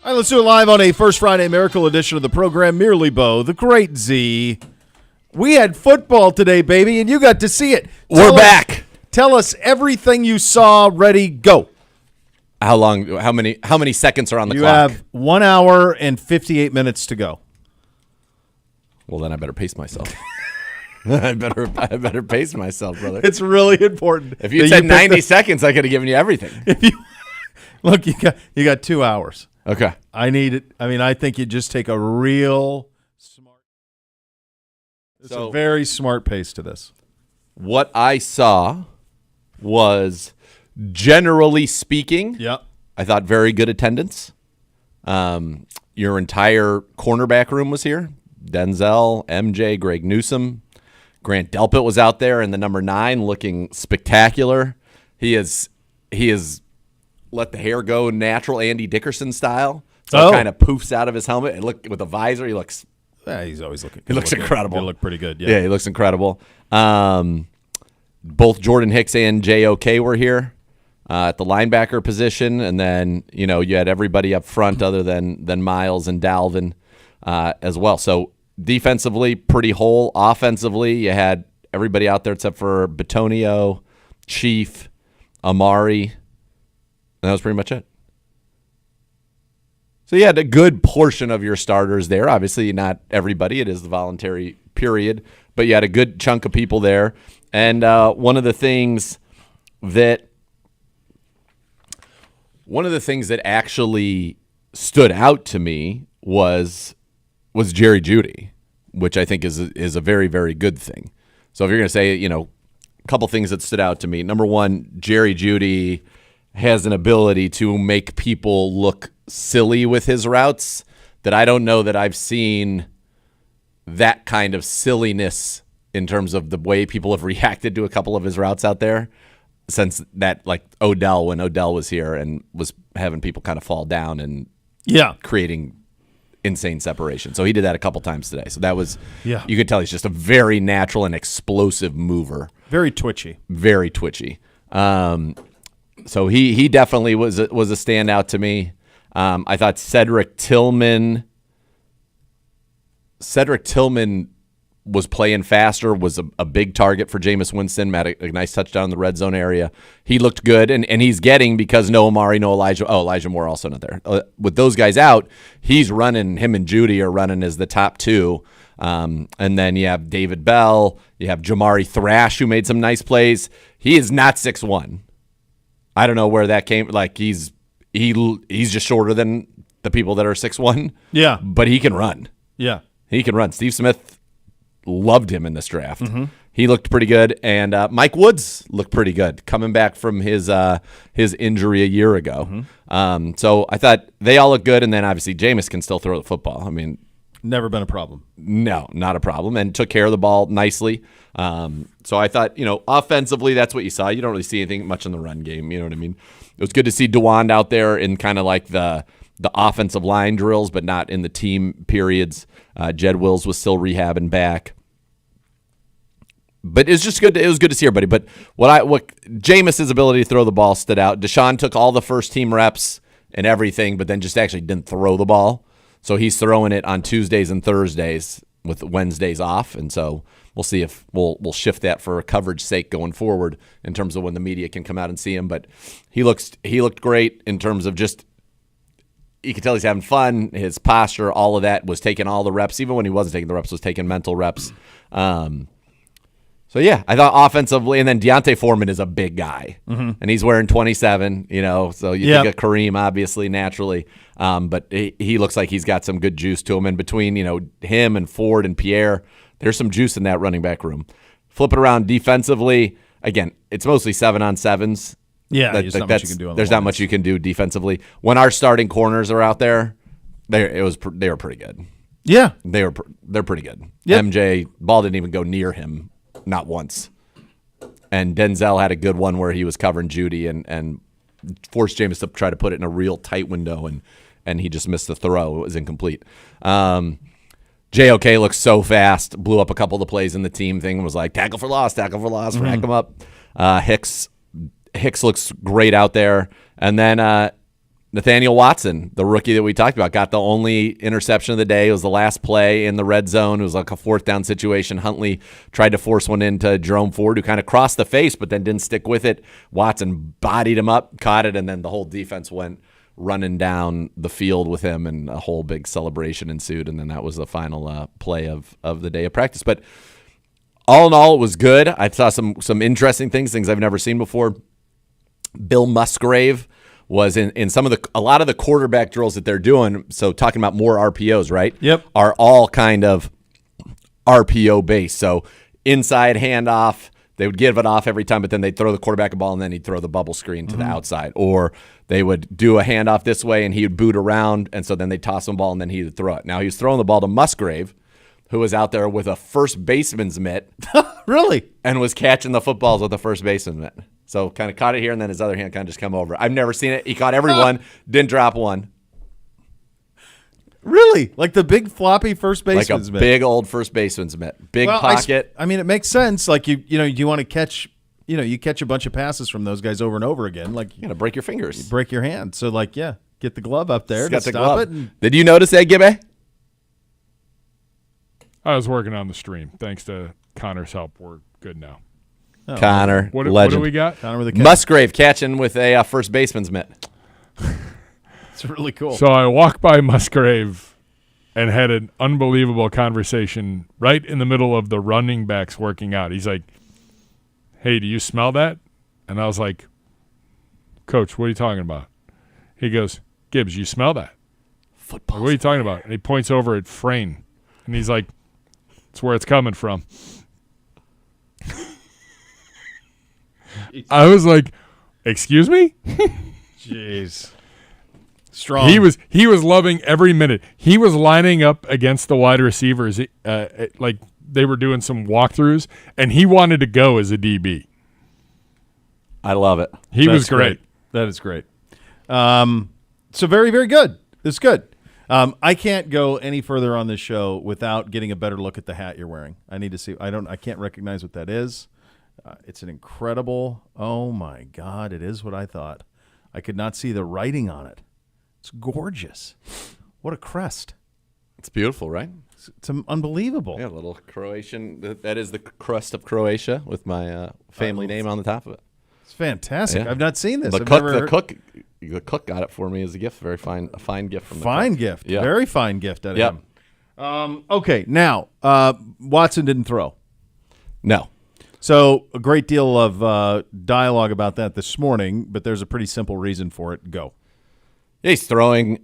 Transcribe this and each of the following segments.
All right, let's do it live on a First Friday Miracle edition of the program. Merely Bo, the great Z. We had football today, baby, and you got to see it. We're back. Tell us everything you saw. Ready, go. How long? How many seconds are on the clock? You have 1 hour and 58 minutes to go. Well, then I better pace myself. I better pace myself, brother. It's really important. If you said 90 seconds, I could have given you everything. Look, you got 2 hours. Okay. I need it. I mean, I think you just take a real smart. It's a very smart pace to this. What I saw was, generally speaking, I thought very good attendance. Your entire cornerback room was here. Denzel, MJ, Greg Newsome. Grant Delpit was out there in the number 9 looking spectacular. He is let the hair go natural Andy Dickerson style. So it kind of poofs out of his helmet. And look, with a visor, he looks... he's always looking. He looks incredible. He look pretty good. Yeah, he looks incredible. Both Jordan Hicks and JOK were here at the linebacker position, and then you had everybody up front other than Miles and Dalvin as well. So defensively, pretty whole. Offensively, you had everybody out there except for Batonio, Chief, Amari. And that was pretty much it. So you had a good portion of your starters there. Obviously, not everybody. It is the voluntary period. But you had a good chunk of people there. And one of the things that actually stood out to me was Jerry Jeudy, which I think is a very, very good thing. So if you're going to say, a couple things that stood out to me. Number one, Jerry Jeudy has an ability to make people look silly with his routes that I don't know that I've seen that kind of silliness in terms of the way people have reacted to a couple of his routes out there since that, like Odell, when Odell was here and was having people kind of fall down and creating insane separation. So he did that a couple times today. So that was, you could tell he's just a very natural and explosive mover. Very twitchy. Very twitchy. So he definitely was a standout to me. I thought Cedric Tillman was playing faster, was a big target for Jameis Winston, had a nice touchdown in the red zone area. He looked good, and he's getting, because no Amari, no Elijah. Oh, Elijah Moore also not there. With those guys out, he's running, him and Jeudy are running as the top two. And then you have David Bell, you have Jamari Thrash, who made some nice plays. He is not 6'1". I don't know where that came. Like he's just shorter than the people that are 6'1". Yeah, but he can run. Yeah, he can run. Steve Smith loved him in this draft. Mm-hmm. He looked pretty good, and Mike Woods looked pretty good coming back from his injury a year ago. Mm-hmm. So I thought they all looked good, and then obviously Jameis can still throw the football. I mean, never been a problem. No, not a problem, and took care of the ball nicely. So I thought, offensively, that's what you saw. You don't really see anything much in the run game. You know what I mean? It was good to see DeWand out there in kind of like the offensive line drills, but not in the team periods. Jed Wills was still rehabbing back. But it's just good. It was good to see everybody. But what Jameis's ability to throw the ball stood out. Deshaun took all the first team reps and everything, but then just actually didn't throw the ball. So he's throwing it on Tuesdays and Thursdays with Wednesdays off, and so we'll see if we'll shift that for coverage sake going forward in terms of when the media can come out and see him. But he looked great in terms of just, you can tell he's having fun. His posture, all of that, was taking all the reps. Even when he wasn't taking the reps, was taking mental reps. So yeah, I thought offensively, and then Deontay Foreman is a big guy, and he's wearing 27. So you think of Kareem, obviously, naturally. But he looks like he's got some good juice to him. And between him and Ford and Pierre, there's some juice in that running back room. Flip it around defensively. Again, it's mostly 7-on-7s. Yeah, there's not much you can do. There's not much you can do defensively. When our starting corners are out there, they were pretty good. Yeah, they're pretty good. Yep. MJ, ball didn't even go near him, not once. And Denzel had a good one where he was covering Jeudy and forced Jameis to try to put it in a real tight window, and he just missed the throw. It was incomplete. JOK looks so fast, blew up a couple of the plays in the team thing, was like, tackle for loss, rack him up. Hicks looks great out there. And then Nathaniel Watson, the rookie that we talked about, got the only interception of the day. It was the last play in the red zone. It was like a 4th down situation. Huntley tried to force one into Jerome Ford, who kind of crossed the face but then didn't stick with it. Watson bodied him up, caught it, and then the whole defense went running down the field with him, and a whole big celebration ensued, and then that was the final play of the day of practice. But all in all, it was good. I saw some interesting things I've never seen before. Bill Musgrave was in a lot of the quarterback drills that they're doing, so talking about more RPOs, right? Yep. Are all kind of RPO based. So inside handoff, they would give it off every time, but then they'd throw the quarterback a ball and then he'd throw the bubble screen to the outside. Or they would do a handoff this way and he would boot around, and so then they'd toss him a ball and then he would throw it. Now he was throwing the ball to Musgrave, who was out there with a first baseman's mitt. Really? And was catching the footballs with a first baseman's mitt. So kind of caught it here, and then his other hand kind of just come over. I've never seen it. He caught everyone, didn't drop one. Really? Like the big floppy first baseman's Like a mitt. big old first baseman's mitt. Big pocket. I mean, it makes sense. Like you want to catch, you catch a bunch of passes from those guys over and over again. Like You gotta break your fingers. break your hand. So get the glove up there He's to got the stop glove. it. And, Did you notice that, Gibby? I was working on the stream. Thanks to Connor's help, we're good now. Connor, What legend. do we got? Connor with a catch. Musgrave catching with a first baseman's mitt. It's really cool. So I walked by Musgrave and had an unbelievable conversation right in the middle of the running backs working out. He's like, "Hey, do you smell that?" And I was like, "Coach, what are you talking about?" He goes, "Gibbs, you smell that?" Football. What are you talking about? And he points over at Frayne, and he's like, "It's where it's coming from." I was like, "Excuse me?" Jeez. Strong. He was loving every minute. He was lining up against the wide receivers, like they were doing some walkthroughs, and he wanted to go as a DB. I love it. He was great. That is great. So very, very good. It's good. I can't go any further on this show without getting a better look at the hat you're wearing. I need to see. I can't recognize what that is. It's an incredible. Oh my God! It is what I thought. I could not see the writing on it. It's gorgeous. What a crest. It's beautiful, right? It's unbelievable. Yeah, a little Croatian. That is the crust of Croatia with my family name on the top of it. It's fantastic. Yeah. I've not seen this. The I've cook, never the heard- cook, the cook got it for me as a gift. A fine gift from the Fine cook. gift. Yeah. Very fine gift out of Yep. him. Okay, now Watson didn't throw. No. So a great deal of dialogue about that this morning, but there's a pretty simple reason for it. Go. Yeah, he's throwing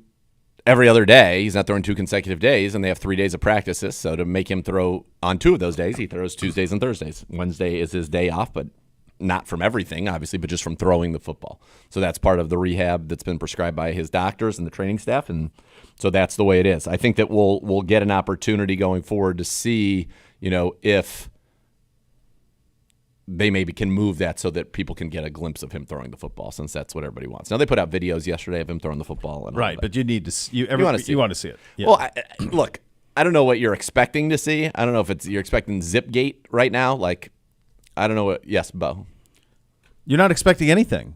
every other day. He's not throwing 2 consecutive days, and they have 3 days of practices. So to make him throw on 2 of those days, he throws Tuesdays and Thursdays. Wednesday is his day off, but not from everything, obviously, but just from throwing the football. So that's part of the rehab that's been prescribed by his doctors and the training staff, and so that's the way it is. I think that we'll get an opportunity going forward to see, if they maybe can move that so that people can get a glimpse of him throwing the football, since that's what everybody wants. Now, they put out videos yesterday of him throwing the football. And Right, but you need to you want to see it. Yeah. Well, look, I don't know what you're expecting to see. I don't know if you're expecting Zipgate right now. Like, I don't know what. Yes, Bo. You're not expecting anything.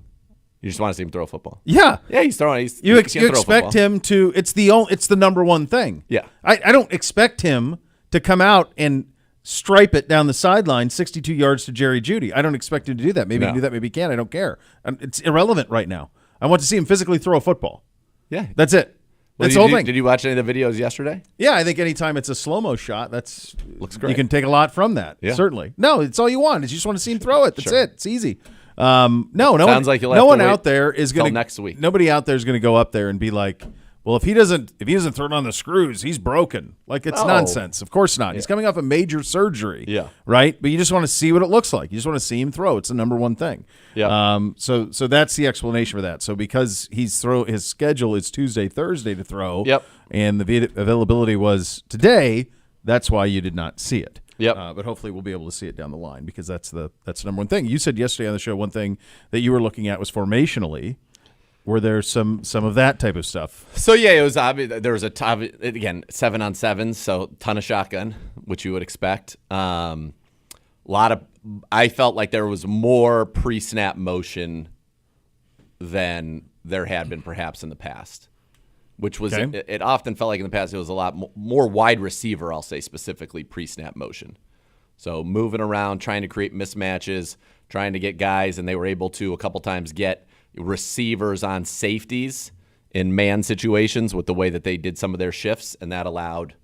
You just want to see him throw a football. Yeah. Yeah, he's throwing. You he can throw a expect football. him to. It's the number one thing. Yeah. I don't expect him to come out and stripe it down the sideline 62 yards to Jerry Jeudy. I don't expect him to do that. Maybe he can do that. Maybe he can't. I don't care. It's irrelevant right now. I want to see him physically throw a football. Yeah. That's it. Well, That's the whole thing. Did you watch any of the videos yesterday? Yeah, I think anytime it's a slow-mo shot, Looks great. You can take a lot from that. Yeah. Certainly. No, it's all you want. Is you just want to see him throw it. That's Sure. it. It's easy. No Sounds like you'll have no to one wait out there is going till next week. Nobody out there is going to go up there and be like, well, if he doesn't throw it on the screws, he's broken. Like, it's No. nonsense. Of course not. He's coming off a major surgery. Yeah. Right? But you just want to see what it looks like. You just want to see him throw. It's the number one thing. Yeah. So that's the explanation for that. So because his schedule is Tuesday, Thursday to throw. Yep. And the availability was today, that's why you did not see it. Yep. But hopefully we'll be able to see it down the line, because that's the number one thing. You said yesterday on the show one thing that you were looking at was formationally. Were there some of that type of stuff? So yeah, it was obvious. There was again 7-on-7s, so ton of shotgun, which you would expect. I felt like there was more pre-snap motion than there had been perhaps in the past, which was Okay. it often felt like in the past it was a lot more wide receiver, I'll say specifically pre-snap motion. So moving around, trying to create mismatches, trying to get guys, and they were able to a couple times get receivers on safeties in man situations with the way that they did some of their shifts, and that allowed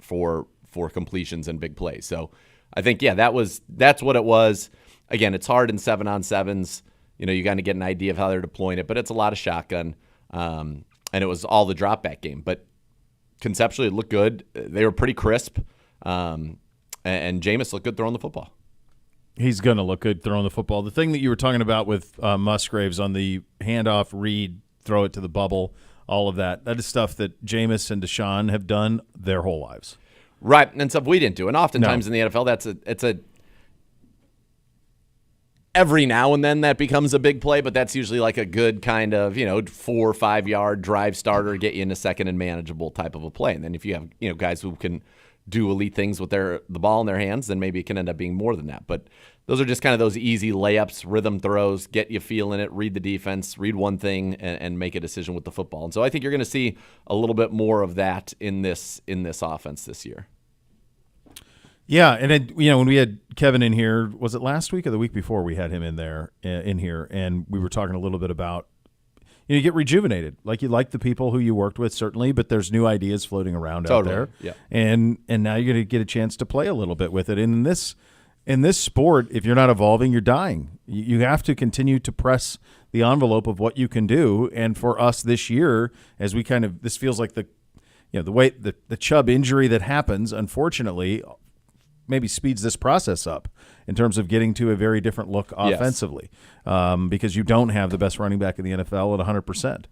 for completions and big plays. So I think, that's what it was. Again, it's hard in 7-on-7s. You got to get an idea of how they're deploying it, but it's a lot of shotgun, and it was all the drop back game. But conceptually, it looked good. They were pretty crisp, and Jameis looked good throwing the football. He's going to look good throwing the football. The thing that you were talking about with Musgraves on the handoff, read, throw it to the bubble, all of that is stuff that Jameis and Deshaun have done their whole lives. Right, and stuff we didn't do. And oftentimes in the NFL, it's a every now and then that becomes a big play, but that's usually like a good kind of 4 or 5 yard drive starter, get you into second and manageable type of a play. And then if you have guys who can do elite things with the ball in their hands, then maybe it can end up being more than that. But those are just kind of those easy layups, rhythm throws, get you feeling it, read the defense, read one thing, and make a decision with the football. And so I think you're going to see a little bit more of that in this offense this year. Yeah, and it, when we had Kevin in here, was it last week or the week before we had him in here, and we were talking a little bit about you get rejuvenated. Like you like the people who you worked with, certainly, but there's new ideas floating around out there. Yeah. And now you're going to get a chance to play a little bit with it. And in this sport, if you're not evolving, you're dying. You have to continue to press the envelope of what you can do. And for us this year, as we this feels like the way the Chubb injury that happens, unfortunately, maybe speeds this process up in terms of getting to a very different look offensively, because you don't have the best running back in the NFL at 100%,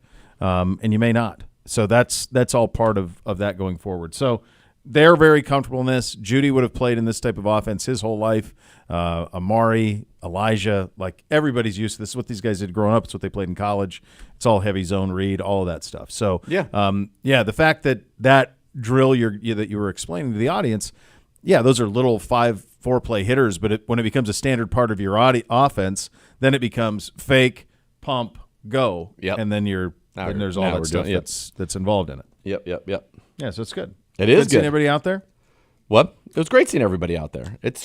and you may not. So that's all part of that going forward. So they're very comfortable in this. Judy would have played in this type of offense his whole life. Amari, Elijah, like everybody's used to this. Is what these guys did growing up. It's what they played in college. It's all heavy zone read, all of that stuff. So the fact that drill that you were explaining to the audience, those are little 5-4 play hitters, but when it becomes a standard part of your offense, then it becomes fake, pump, go, and then there's all that stuff that's involved in it. Yep. Yeah, so it's good. It is good. Seeing everybody out there? What? It was great seeing everybody out there. It's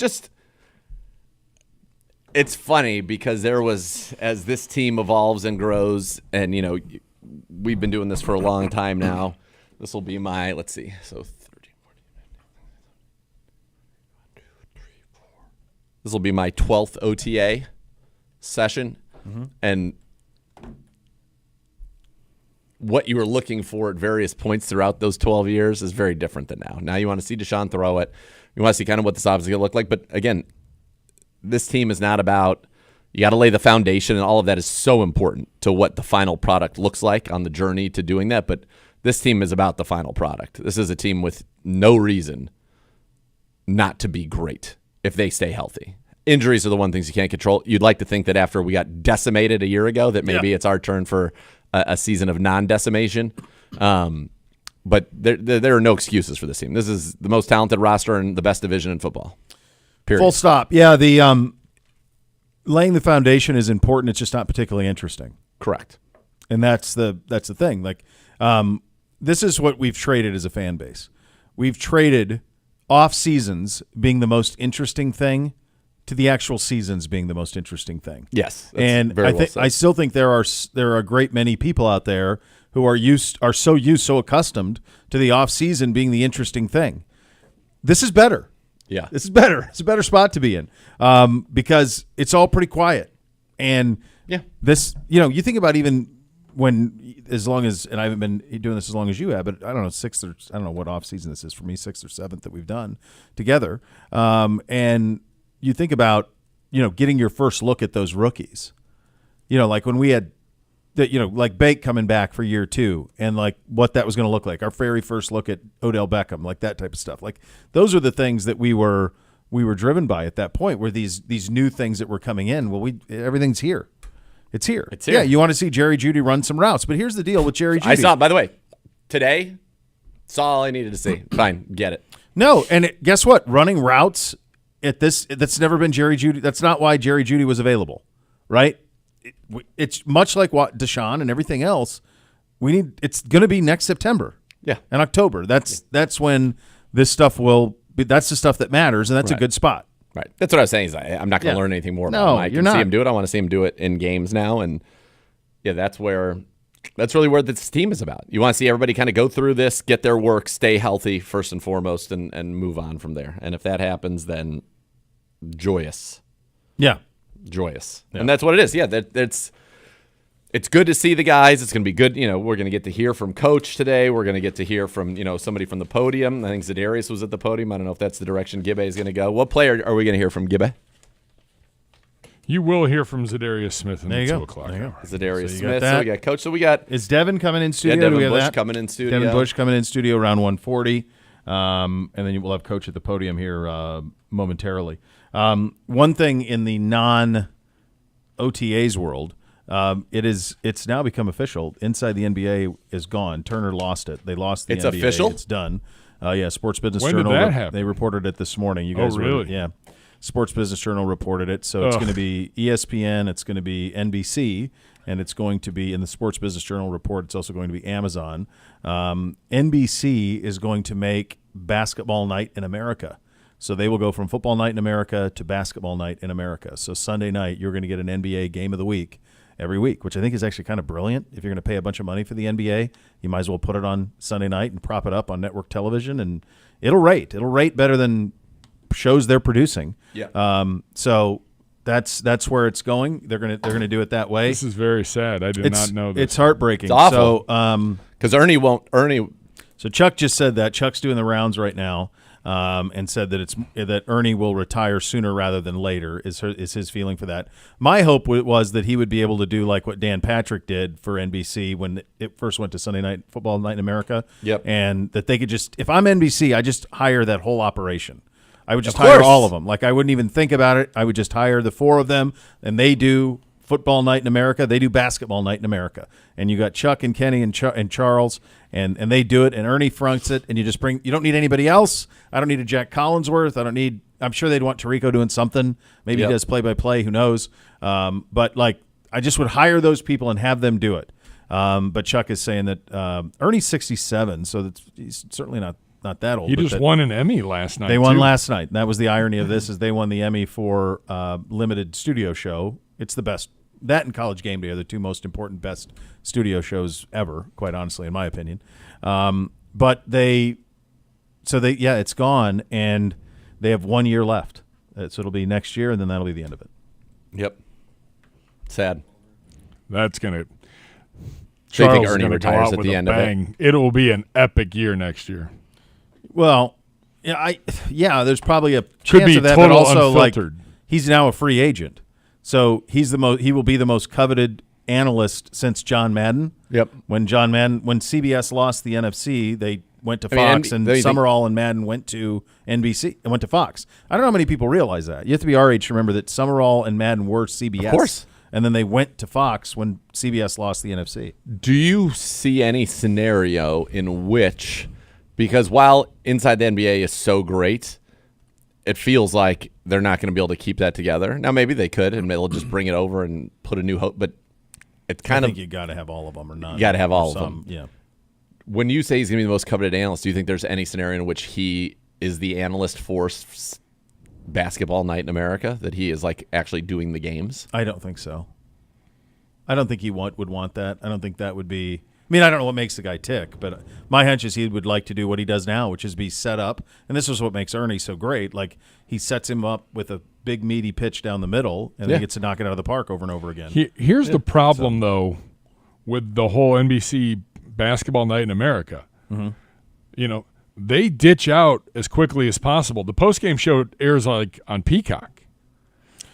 funny because as this team evolves and grows, and we've been doing this for a long time now. This will be my, let's see, so 4. This will be my 12th OTA session, and what you were looking for at various points throughout those 12 years is very different than now. Now you want to see Deshaun throw it. You want to see kind of what this offense is going to look like. But again, this team is not about – you got to lay the foundation, and all of that is so important to what the final product looks like on the journey to doing that. But this team is about the final product. This is a team with no reason not to be great if they stay healthy. Injuries are the one things you can't control. You'd like to think that after we got decimated a year ago that maybe it's our turn for a season of non-decimation. But there are no excuses for this team. This is the most talented roster in the best division in football. Period. Full stop. Yeah, the laying the foundation is important. It's just not particularly interesting. Correct. And that's the thing. Like, this is what we've traded as a fan base. We've traded off seasons being the most interesting thing to the actual seasons being the most interesting thing. Yes, and I still think there are a great many people out there who are so accustomed to the off season being the interesting thing. This is better. Yeah, this is better. It's a better spot to be in, because it's all pretty quiet. And this, you think about even when, as long as, and I haven't been doing this as long as you have, but I don't know, I don't know what off season this is for me, 6th or 7th that we've done together, and you think about, getting your first look at those rookies, like when we had like Bake coming back for year 2 and like what that was going to look like, our very first look at Odell Beckham, like that type of stuff. Like those are the things that we were driven by at that point, where these new things that were coming in. Well, everything's here. It's here. It's here. Yeah, you want to see Jerry Jeudy run some routes, but here's the deal with Jerry Jeudy. I saw, by the way, today, saw all I needed to see. Fine, get it. No, and guess what? Running routes that's never been Jerry Jeudy. That's not why Jerry Jeudy was available, right? it's much like what Deshaun and everything else. It's going to be next September. Yeah. And October. That's when this stuff will be. That's the stuff that matters, and that's a good spot. Right. That's what I was saying. Is I'm not going to learn anything more about him. I you're can not. see him do it. I want to see him do it in games now, and that's really where this team is about. You want to see everybody kind of go through this, get their work, stay healthy first and foremost, and move on from there. And if that happens, then joyous. Yeah. Joyous. Yeah. And that's what it is. Yeah, it's good to see the guys. It's going to be good. We're going to get to hear from Coach today. We're going to get to hear from, somebody from the podium. I think Za'Darius was at the podium. I don't know if that's the direction Gibbe is going to go. What player are we going to hear from, Gibbe? You will hear from Za'Darius Smith in the 2 o'clock there you hour. Za'Darius Smith. So we got Coach. So we got. Is Devin coming in studio? Yeah, Devin Do we have Bush that? coming in studio. Devin Bush coming in studio around 1:40. And then we'll have Coach at the podium here momentarily. One thing in the non-OTAs world, it's now become official. Inside the NBA is gone. Turner lost it. They lost the NBA. It's official? It's done. Sports Business When did Journal. that happen? They reported it this morning. You guys really? Yeah. Sports Business Journal reported it. So it's going to be ESPN, it's going to be NBC, and it's going to be in the Sports Business Journal report. It's also going to be Amazon. NBC is going to make Basketball Night in America. So they will go from Football Night in America to Basketball Night in America. So Sunday night, you're going to get an NBA Game of the Week every week, which I think is actually kind of brilliant. If you're going to pay a bunch of money for the NBA, you might as well put it on Sunday night and prop it up on network television, and it'll rate. It'll rate better than shows they're producing. Yeah. So that's where it's going. They're gonna do it that way. This is very sad. I did not know this. It's heartbreaking. It's awful. So because Ernie. So Chuck just said that. Chuck's doing the rounds right now, and said that Ernie will retire sooner rather than later. Is his feeling for that? My hope was that he would be able to do like what Dan Patrick did for NBC when it first went to Sunday Night Football Night in America. Yep. And that they could just, if I'm NBC, I just hire that whole operation. I would just hire all of them. Like I wouldn't even think about it. I would just hire the 4 of them, and they do Football Night in America. They do Basketball Night in America. And you got Chuck and Kenny and Charles, and they do it, and Ernie fronts it, and you don't need anybody else. I don't need a Jack Collinsworth. I'm sure they'd want Tirico doing something. Maybe he does play-by-play. Who knows? But like I just would hire those people and have them do it. But Chuck is saying that Ernie's 67, so he's certainly not that old. He just won an Emmy last night. They won last night. And that was the irony of this, is they won the Emmy for limited studio show. It's the best. That and College Game Day are the 2 most important, best studio shows ever, quite honestly, in my opinion. But it's gone, and they have 1 year left. So it'll be next year, and then that'll be the end of it. Yep. Sad. That's gonna. So you think Charles Ernie retires at the end of it? It will be an epic year next year. Well, there's probably a chance of that, but also unfiltered. Like he's now a free agent, so he will be the most coveted analyst since John Madden. Yep. When CBS lost the NFC, they went to Fox, and Summerall and Madden went to NBC and went to Fox. I don't know how many people realize that. You have to be our age to remember that Summerall and Madden were CBS. Of course. And then they went to Fox when CBS lost the NFC. Do you see any scenario in which, because while Inside the NBA is so great, it feels like they're not going to be able to keep that together? Now, maybe they could, and they'll just bring it over and put a new host, but it kind of. I think you got to have all of them or none. You got to have all of them. Yeah. When you say he's going to be the most coveted analyst, do you think there's any scenario in which he is the analyst for Basketball Night in America, that he is like actually doing the games? I don't think so. I don't think he would want that. I don't think that would be. I mean, I don't know what makes the guy tick, but my hunch is he would like to do what he does now, which is be set up. And this is what makes Ernie so great. Like he sets him up with a big meaty pitch down the middle, and then he gets to knock it out of the park over and over again. Here's the problem, though, with the whole NBC Basketball Night in America. Mm-hmm. They ditch out as quickly as possible. The postgame show airs like on Peacock.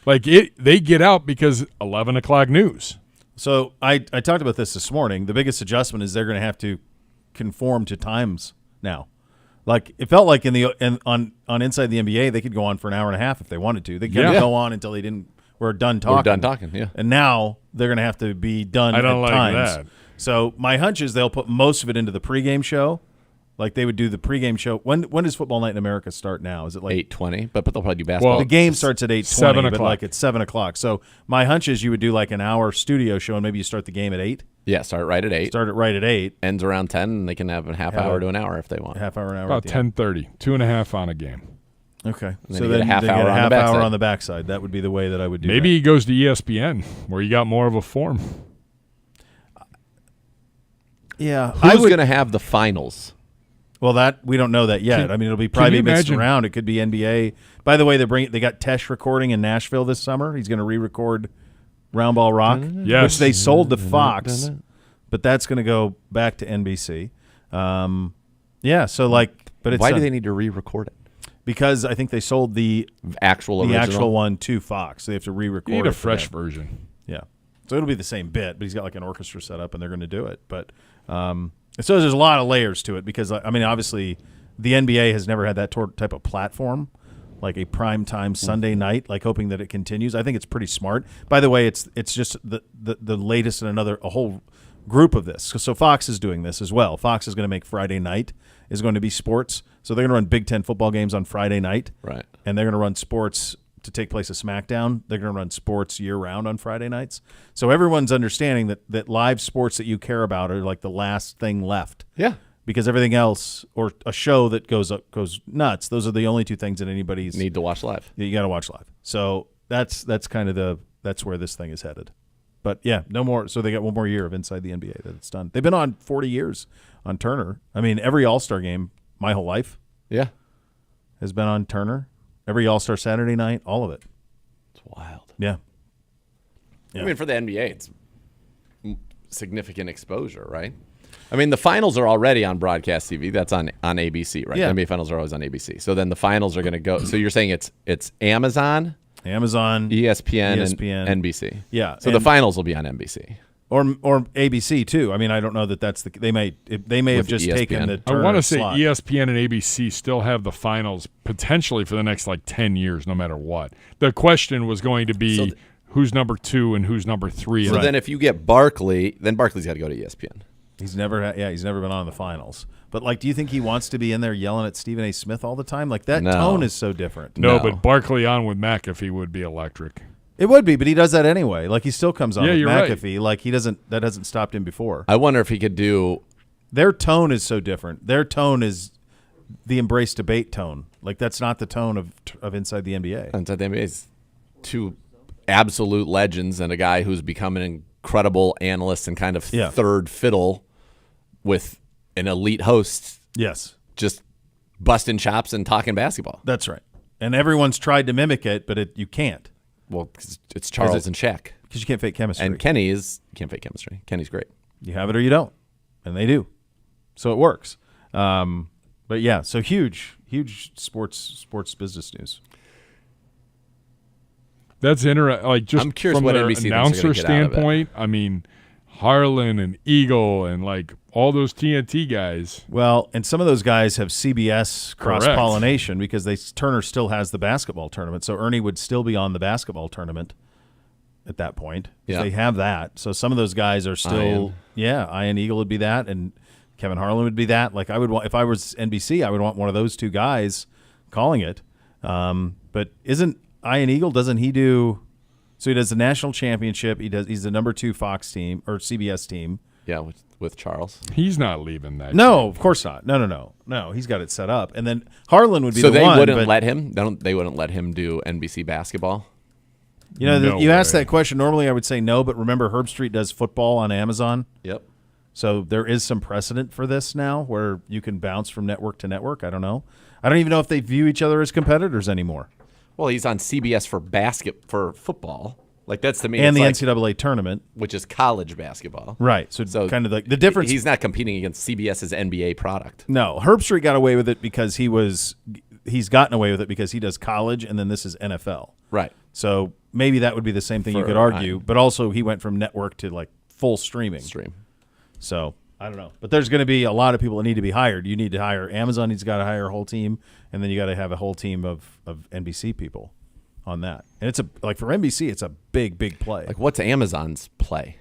They get out because 11 o'clock news. So I talked about this morning. The biggest adjustment is they're going to have to conform to times now. Like it felt like on Inside the NBA, they could go on for an hour and a half if they wanted to. They could go on until they were done talking. We're done talking, yeah. And now they're going to have to be done. I don't at like times. that. So my hunch is they'll put most of it into the pregame show, Like they would do the pregame show. When does Football Night in America start now? Is it like 8:20? But they'll probably do basketball. the game starts at 8:20, 7 but o'clock. like it's 7 o'clock. So my hunch is you would do like an hour studio show, and maybe you start the game at 8. Yeah, start right at 8. Start it right at 8. Ends around 10, and they can have a half Have hour a- to an hour if they want. Half hour, an hour. About at the end. 10:30, 2.5 on a game. Okay. then So you get then a half they hour get a on the half backside. hour on the backside. That would be the way that I would do. Maybe he goes to ESPN where you got more of a form. Yeah. Who's going to have the finals? Well, that we don't know that yet. Can- I mean, it'll be can probably you mixed imagine- around. It could be NBA. By the way, they got Tesh recording in Nashville this summer. He's going to re-record Round Ball Rock, Yes. which they sold to Fox, but that's going to go back to NBC. Yeah. So but it's Why do they need to re-record it? because I think they sold the Actual original? actual one to Fox. They have to re-record. You need it a for fresh them. version. Yeah. So it'll be the same bit, but he's got like an orchestra set up, and they're going to do it. But so there's a lot of layers to it because, I mean, obviously the NBA has never had that type of platform, like a primetime Sunday night, like hoping that it continues. I think it's pretty smart. By the way, it's just the latest in a whole group of this. So Fox is doing this as well. Fox is going to make Friday night is going to be sports. So they're going to run Big Ten football games on Friday night. Right. And they're going to run sports to take place at SmackDown. They're going to run sports year-round on Friday nights. So everyone's understanding that live sports that you care about are like the last thing left. Yeah. Because everything else, or a show that goes nuts, those are the only two things that anybody's Need to watch live. that you got to watch live. So that's kind of that's where this thing is headed. But yeah, no more. So they got one more year of Inside the NBA that it's done. They've been on 40 years on Turner. I mean, every All-Star game, my whole life, Yeah. has been on Turner. Every All-Star Saturday night, all of it. It's wild. Yeah. Yeah. I mean, for the NBA, it's significant exposure, right? I mean, the finals are already on broadcast TV. That's on ABC, right? Yeah. The NBA finals are always on ABC. So then the finals are going to go. So you're saying it's Amazon, Amazon, ESPN, ESPN. and NBC. Yeah, So the and- finals will be on NBC. or ABC too. I mean, I don't know that that's they may have With just ESPN. taken the I Turner want to say slot. ESPN and ABC still have the finals potentially for the next 10 years, no matter what. The question was going to be So who's number 2 and who's number 3. So then if you get Barkley, then Barkley's got to go to ESPN. He's never been on the finals. But do you think he wants to be in there yelling at Stephen A. Smith all the time? Like that No. tone is so different. no, No. but Barkley on with McAfee would be electric. It would be, but he does that anyway. Like he still comes on Yeah, with you're right. McAfee. Like that hasn't stopped him before. I wonder if he could do. Their tone is so different. Their tone is the embrace debate tone. Like that's not the tone of Inside the NBA. Inside the NBA is two absolute legends and a guy who's become an incredible analyst and kind of Yeah. third fiddle with an elite host Yes, just busting chops and talking basketball. that's right. And everyone's tried to mimic it, but you can't Well, 'cause it's Charles and Shaq. because you can't fake chemistry. And Kenny can't fake chemistry. Kenny's great. You have it or you don't, and they do. So it works. But yeah, so huge sports business news. That's interesting. Just I'm curious from what the NBC thinks they're announcer gonna get out of it. standpoint, I mean, Harlan and Eagle and all those TNT guys. Well, and some of those guys have CBS Correct. cross-pollination because Turner still has the basketball tournament. So Ernie would still be on the basketball tournament at that point. 'Cause Yeah. They have that. So some of those guys are still, Ian Eagle would be that, and Kevin Harlan would be that. Like I would want, if I was NBC, I would want one of those two guys calling it. But isn't Ian Eagle, doesn't he do, so he does the national championship. He's the number 2 Fox team or CBS team. Yeah, with Charles. He's not leaving that. No, of course not. No. He's got it set up, and then Harlan would be So the they one. wouldn't but, let him. They wouldn't let him do NBC basketball. No you asked way. that question. Normally, I would say no, but remember, Herb Street does football on Amazon, Yep. so there is some precedent for this now, where you can bounce from network to network. I don't know. I don't even know if they view each other as competitors anymore. Well, he's on CBS for football. Like that's to me, And it's the like, NCAA tournament, which is college basketball. right? So kind of the difference. He's not competing against CBS's NBA product. No, Herb Street got away with it because he's gotten away with it because he does college, and then this is NFL. Right. So maybe that would be the same thing you For could argue, but also he went from network to full streaming. Stream. So I don't know, but there's going to be a lot of people that need to be hired. You need to hire Amazon. He's got to hire a whole team, and then you got to have a whole team of NBC people on that. And it's for NBC, it's a big play. Like what's Amazon's play?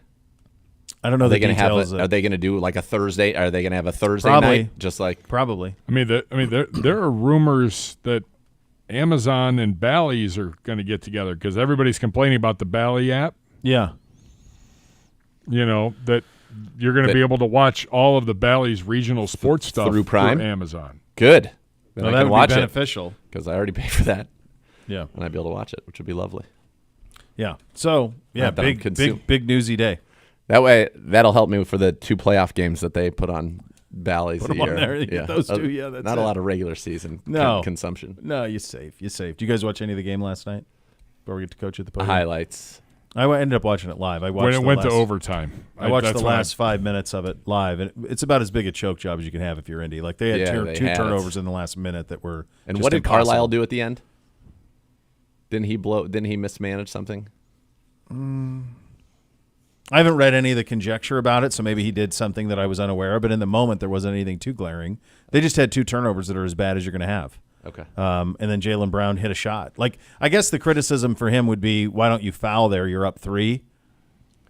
I don't know Are the they going to have? details. Are they going to do like a Thursday? Are they going to have a Thursday Probably. night? Just like Probably. I mean, there are rumors that Amazon and Bally's are going to get together because everybody's complaining about the Bally app. Yeah. You know, that you're going to be able to watch all of the Bally's regional sports stuff through Prime? Amazon. good. Then Well, I that can would watch be it beneficial. because I already pay for that, Yeah. and I'd be able to watch it, which would be lovely. Yeah. So, yeah, Not that I'm big newsy day. That way, that'll help me for the 2 playoff games that they put on Bally's Put a 'em on year. there. You get those two. Yeah, that's not it. a lot of regular season No. consumption. No, you're safe. You're safe. Did you guys watch any of the game last night? Before we get to coach at the podium? Highlights. I ended up watching it live. I watched When it the went last, to overtime. I watched that's the when last 5 minutes of it live, and it's about as big a choke job as you can have if you're Indy. Like they had Yeah, they two had it. turnovers in the last minute that were. And just what did impossible. Carlisle do at the end? Didn't he mismanage something? I haven't read any of the conjecture about it, so maybe he did something that I was unaware of. But in the moment, there wasn't anything too glaring. They just had 2 turnovers that are as bad as you're going to have. Okay. And then Jaylen Brown hit a shot. Like, I guess the criticism for him would be, why don't you foul there? You're up 3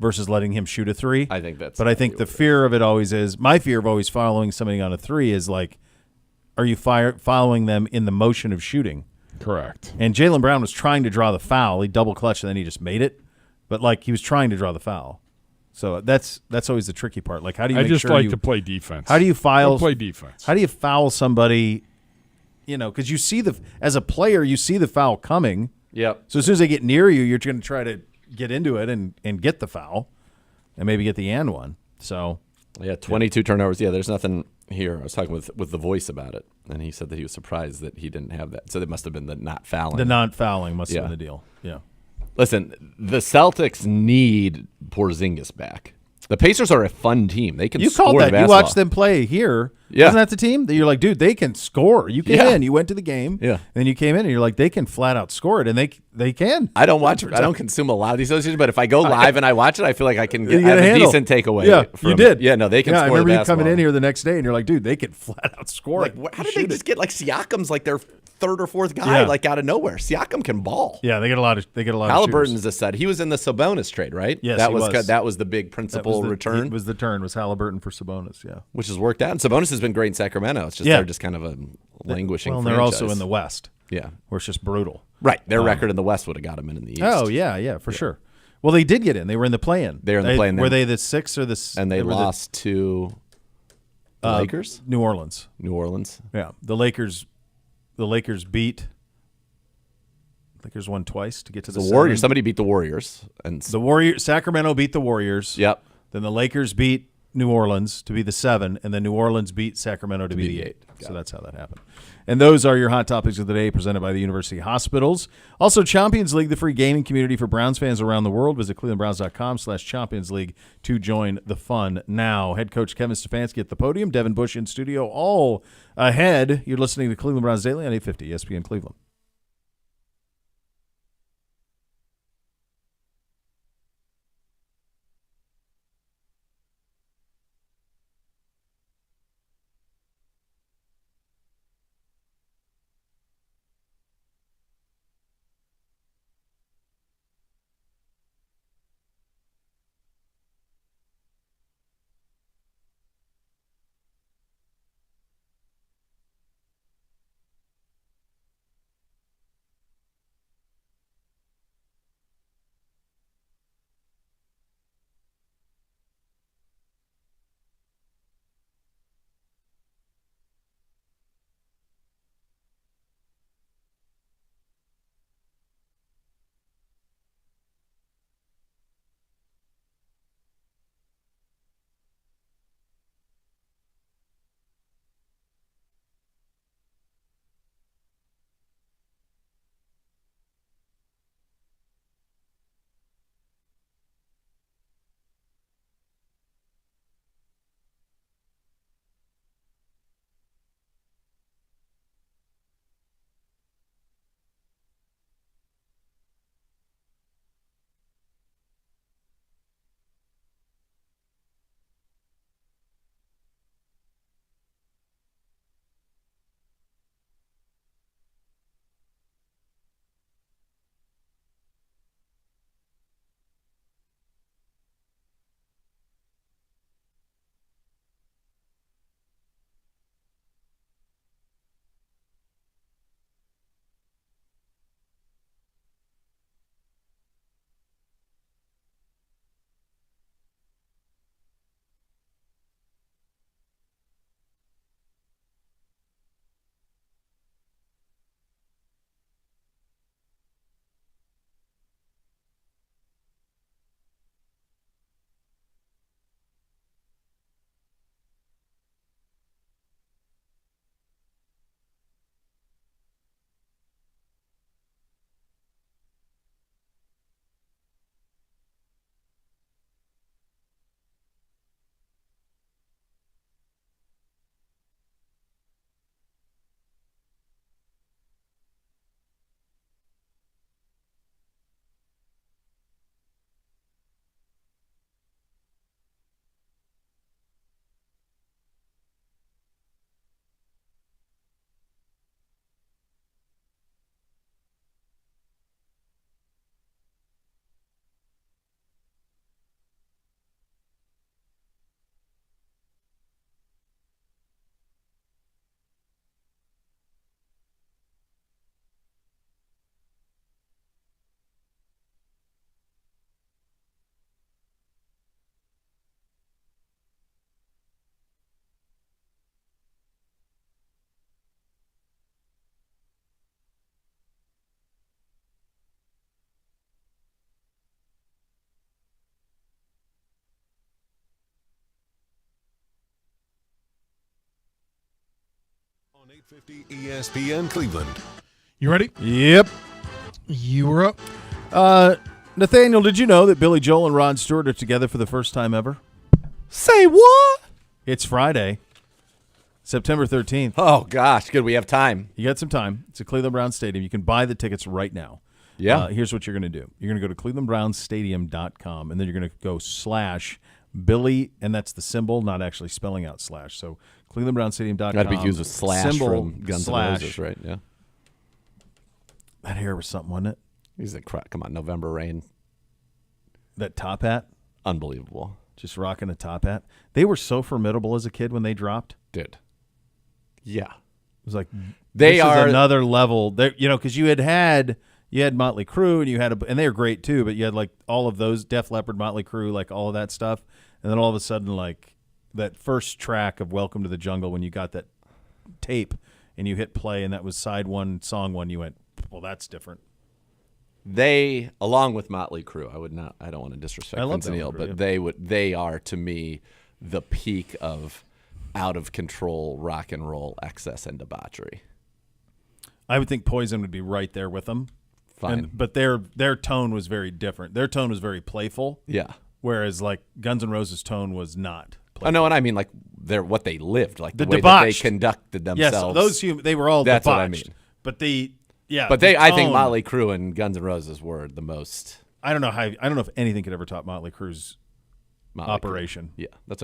versus letting him shoot a 3. I think that's. But I think the fear of it always is, my fear of always following somebody on a 3 is like, are you following them in the motion of shooting? Correct. And Jaylen Brown was trying to draw the foul. He double clutched and then he just made it. But like he was trying to draw the foul. So that's always the tricky part. Like, how do you? I make just sure like you, to play defense. How do you Go play defense? How do you foul somebody? You know, because you see as a player, you see the foul coming. Yep. So as soon as they get near you, you're going to try to get into it and get the foul, and maybe get the and one. So Yeah, 22 turnovers. Yeah, there's nothing here. I was talking with the voice about it, and he said that he was surprised that he didn't have that. So it must have been the not fouling. the non fouling must Yeah. have been the deal. Yeah. Listen, the Celtics need Porzingis back. The Pacers are a fun team. They can You score called the that. You basketball. watched them play here. Yeah. Isn't that the team that you're like, dude, they can score? You came Yeah. in, you went to the game, Yeah. and then you came in and you're like, they can flat out score it, and they can. I don't consume a lot of these associations, but if I go live and I watch it, I feel like I can You have a a handle. decent takeaway. Yeah, from you did. It. Yeah, no, they can Yeah, I score the remember you basketball. coming in here the next day, and you're like, dude, they can flat out score Like, it. how did Shoot they it. just get like Siakam's like their 3rd or 4th guy Yeah. like out of nowhere? Siakam can ball. Yeah, they get a lot of. Halliburton's a stud. He was in the Sabonis trade, right? Yes, that he was was. that was the big principal return, It was the turn was Halliburton for Sabonis. Yeah. which has worked out. And Sabonis has been great in Sacramento. It's just Yeah. they're just kind of a languishing. Well, and they're franchise. also in the West, yeah, where it's just brutal. right. Their record in the West would have got them in the East. Oh yeah, for sure. Well, they did get in. They were in the play-in. They were in the play-in. Were they the 6 or the? And they were the- lost to the Lakers, New Orleans. New Orleans. Yeah, the Lakers beat. Lakers won twice to get to the Warriors. 7. Somebody beat the Warriors, and The Warriors. Sacramento beat the Warriors. yep. Then the Lakers beat New Orleans to be the 7, and then New Orleans beat Sacramento to be the 8. So that's how that happened. And those are your hot topics of the day presented by the University Hospitals. Also, Champions League, the free gaming community for Browns fans around the world. Visit clevelandbrowns.com/Champions League to join the fun now. Head coach Kevin Stefanski at the podium, Devin Bush in studio, all ahead. You're listening to Cleveland Browns Daily on 850 ESPN Cleveland. 850 ESPN Cleveland. You ready? Yep. You were up. Nathaniel, did you know that Billy Joel and Rod Stewart are together for the first time ever? Say what? It's Friday, September 13th. Oh, gosh. Good. We have time. You got some time. It's at Cleveland Browns Stadium. You can buy the tickets right now. Yeah. Here's what you're going to do. You're going to go to clevelandbrownsstadium.com, and then you're going to go /Billy, and that's the symbol, not actually spelling out /. So clevelandbrownsstadium.com. Got to be used with slash symbol, from Guns N' Roses, right? Yeah. That hair was something, wasn't it? He's like, come on, November Rain. That top hat. Unbelievable. Just rocking a top hat. They were so formidable as a kid when they dropped. Dude. Yeah. It was like They this are is another level. Because you had Motley Crue and they were great too. But you had like all of those Def Leppard, Motley Crue, like all of that stuff, and then all of a sudden, like that first track of Welcome to the Jungle, when you got that tape and you hit play, and that was side one, song one, you went, well, that's different. They, along with Motley Crue, I don't want to disrespect I love Vince Neil, Motley Crue, but they are to me the peak of out of control rock and roll excess and debauchery. I would think Poison would be right there with them. Fine. But their tone was very different. Their tone was very playful. Yeah. Whereas like Guns N' Roses' tone was not playful. Oh no, and I mean like what they lived, like the way debauched. that they conducted Yes, themselves. they were all That's debauched. what I mean. But I think Motley Crue and Guns N' Roses were the most. I don't know if anything could ever top Motley Crue's operation. Crue. Yeah, that's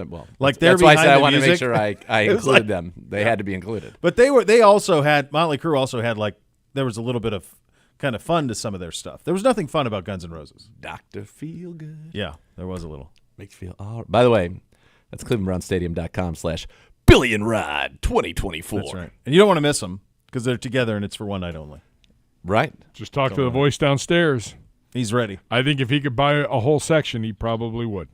why I said I wanted to make sure I included them. They had to be included. But Motley Crue also had like there was a little bit of kind of fun to some of their stuff. There was nothing fun about Guns N' Roses. Dr. Feelgood. Yeah, there was a little. Makes you feel all right. By the way, that's clevelandbrownsstadium.com/Billy and Rod 2024. That's right. And you don't want to miss them because they're together and it's for one night only. Right. Just talk to the voice downstairs. He's ready. I think if he could buy a whole section, he probably would.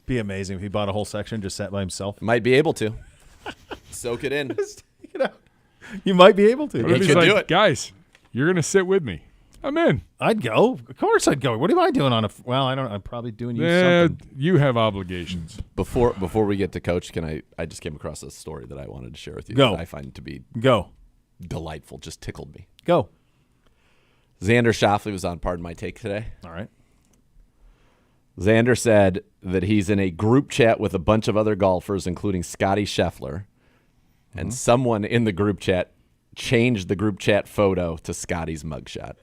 Be amazing if he bought a whole section, just sat by himself. Might be able to. Soak it in. You might be able to. What if He he's could like, do it. guys, you're going to sit with me. I'm in. I'd go. Of course I'd go. What am I doing I'm probably doing you something. You have obligations. Before we get to Coach, I just came across a story that I wanted to share with you. Go. That I find to be Go. delightful. Just tickled me. Go. Xander Schauffele was on Pardon My Take today. All right. Xander said that he's in a group chat with a bunch of other golfers, including Scotty Scheffler, and someone in the group chat changed the group chat photo to Scotty's mugshot.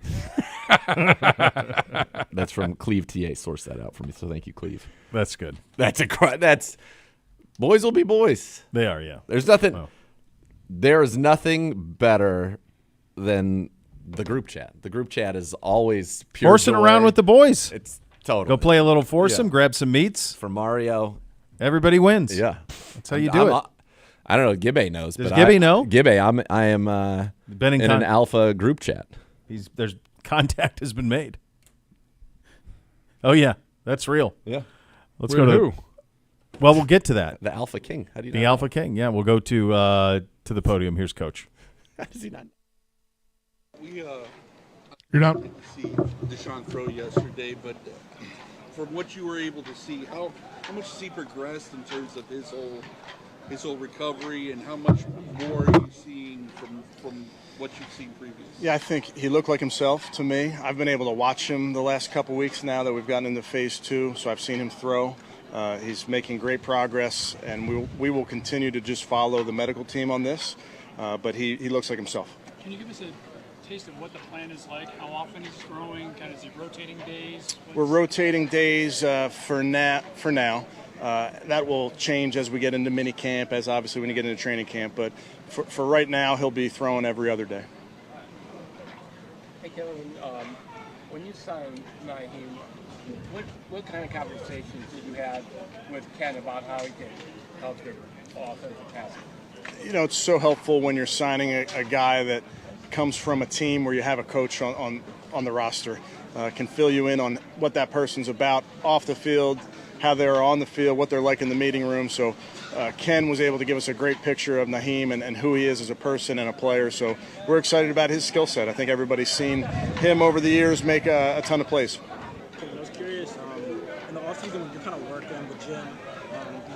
That's from Cleve TA. Sourced that out for me, so thank you, Cleve. That's good. That's boys will be boys. They are, yeah. There's nothing. Wow. There is nothing better than the group chat. The group chat is always pure Horsing joy. around with the boys. It's totally. Go play a little foursome, Yeah. grab some meats. For Mario. Everybody wins. Yeah, That's how you do it. I don't know. Gibbe knows. Does but Gibbe know? Gibbe, I am in an alpha group chat. There's contact has been made. Oh yeah, that's real. Yeah, Let's With go to. who? Well, we'll get to that. the Alpha King. How do you know The Alpha King. Yeah, we'll go to the podium. Here's Coach. How does he not? You're not. See Deshaun throw yesterday, but from what you were able to see, how much has he progressed in terms of his whole recovery, and how much more are you seeing from what you've seen previously? Yeah, I think he looked like himself to me. I've been able to watch him the last couple weeks now that we've gotten into phase 2, so I've seen him throw. He's making great progress, and we will continue to just follow the medical team on this, but he looks like himself. Can you give us a taste of what the plan is like? How often he's throwing? Kind of is he rotating days? We're rotating days for now. That will change as we get into mini camp, as obviously when you get into training camp. But for right now, he'll be throwing every other day. Hey, Kevin, when you signed Naheem, what kind of conversations did you have with Ken about how he can help your offensive passing? You know, it's so helpful when you're signing a guy that comes from a team where you have a coach on the roster, can fill you in on what that person's about off the field, how they're on the field, what they're like in the meeting room. So Ken was able to give us a great picture of Naheem and who he is as a person and a player. So we're excited about his skill set. I think everybody's seen him over the years make a ton of plays. I was curious, in the offseason when you're kind of working the gym,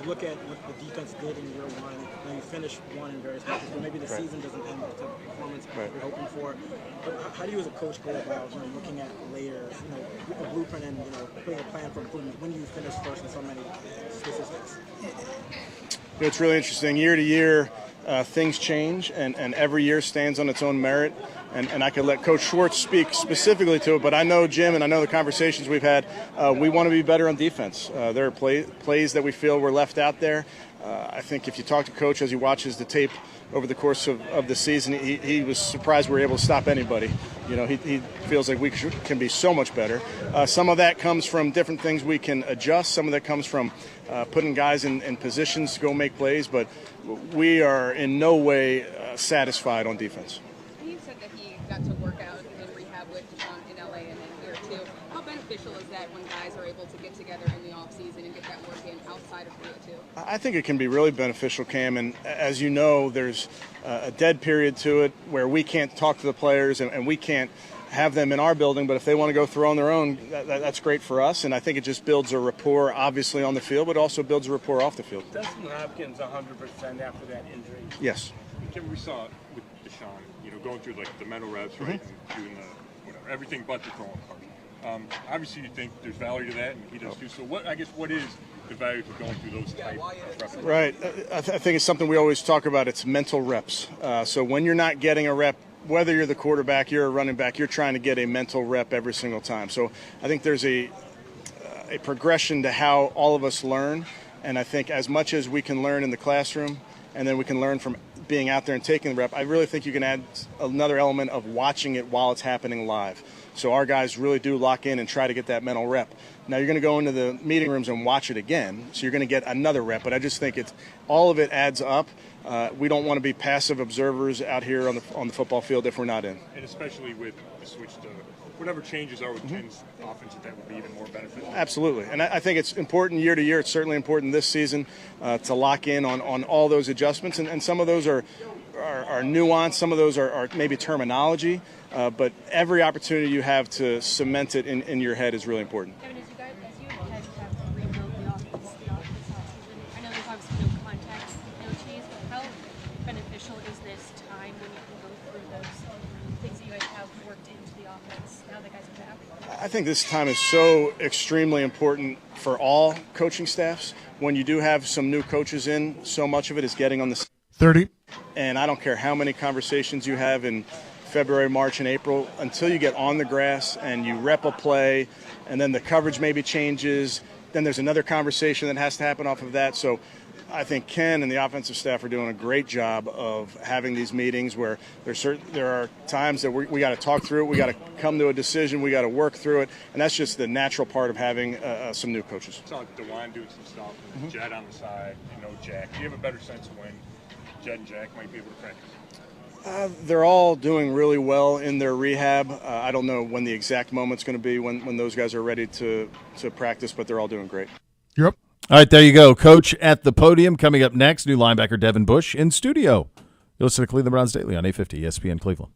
do you look at what the defense did in year one, and you finish one in various matches, but maybe the season doesn't end with the type of performance you're hoping for. But how do you as a coach go about looking at later, a blueprint and putting a plan for improvement when you finish first in so many statistics? It's really interesting. Year to year, things change, and every year stands on its own merit. And I could let Coach Schwartz speak specifically to it, but I know Jim and I know the conversations we've had. We want to be better on defense. There are plays that we feel were left out there. I think if you talk to Coach as he watches the tape over the course of the season, he was surprised we were able to stop anybody. He feels like we can be so much better. Some of that comes from different things we can adjust. Some of that comes from putting guys in positions to go make plays, but we are in no way satisfied on defense. You said that he got to work out in rehab with Deshaun in LA and then here too. How beneficial is that when guys are able to get together in the offseason and get that work in outside of Rio too? I think it can be really beneficial, Cam, and as you know, there's a dead period to it where we can't talk to the players and we can't have them in our building, but if they want to go throw on their own, that's great for us, and I think it just builds a rapport, obviously, on the field, but also builds a rapport off the field. Dustin Hopkins 100% after that injury. Yes. Jim, we saw it with Deshaun, going through like the mental reps, right, and doing the everything but the throwing part. Obviously, you think there's value to that, and he does too. So, what is the value to going through those type of reps? Right. I think it's something we always talk about. It's mental reps. So when you're not getting a rep, whether you're the quarterback, you're a running back, you're trying to get a mental rep every single time. So I think there's a progression to how all of us learn, and I think as much as we can learn in the classroom, and then we can learn from being out there and taking the rep, I really think you can add another element of watching it while it's happening live. So our guys really do lock in and try to get that mental rep. Now you're going to go into the meeting rooms and watch it again, so you're going to get another rep. But I just think all of it adds up. We don't want to be passive observers out here on the football field if we're not in. And especially with the switch to whatever changes are with Ken's offense, that would be even more beneficial. Absolutely. And I think it's important year to year. It's certainly important this season to lock in on all those adjustments. And some of those are nuanced. Some of those are maybe terminology. But every opportunity you have to cement it in your head is really important. Devin, as you guys have rebuilt the offense last season, I know there's obviously no contact, no chase, but how beneficial is this time when you can go through those things that you guys have worked into the offense now that guys are back? I think this time is so extremely important for all coaching staffs. When you do have some new coaches in, so much of it is getting on the 30. And I don't care how many conversations you have in February, March, and April, until you get on the grass and you rep a play, and then the coverage maybe changes, then there's another conversation that has to happen off of that. So I think Ken and the offensive staff are doing a great job of having these meetings where there are times that we got to talk through it, we got to come to a decision, we got to work through it, and that's just the natural part of having some new coaches. I saw DeWine doing some stuff, Jed on the side, Jack. Do you have a better sense of when Jed and Jack might be able to practice? They're all doing really well in their rehab. I don't know when the exact moment's going to be when those guys are ready to practice, but they're all doing great. You're up. All right, there you go. Coach at the podium. Coming up next, new linebacker Devin Bush in studio. You'll listen to Cleveland Browns Daily on 850 ESPN Cleveland.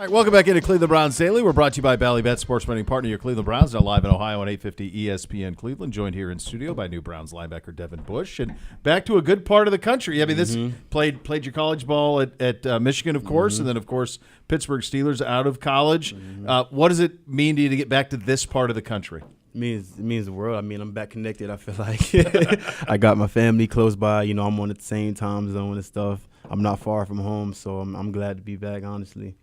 All right, welcome back into Cleveland Browns Daily. We're brought to you by Ballybet, sports betting partner, your Cleveland Browns, now live in Ohio on 850 ESPN Cleveland. Joined here in studio by new Browns linebacker Devin Bush. And back to a good part of the country. I mean, this played your college ball at Michigan, of course, and then, of course, Pittsburgh Steelers out of college. What does it mean to you to get back to this part of the country? It means the world. I mean, I'm back connected, I feel like. I got my family close by. You know, I'm on the same time zone and stuff. I'm not far from home, so I'm glad to be back, honestly.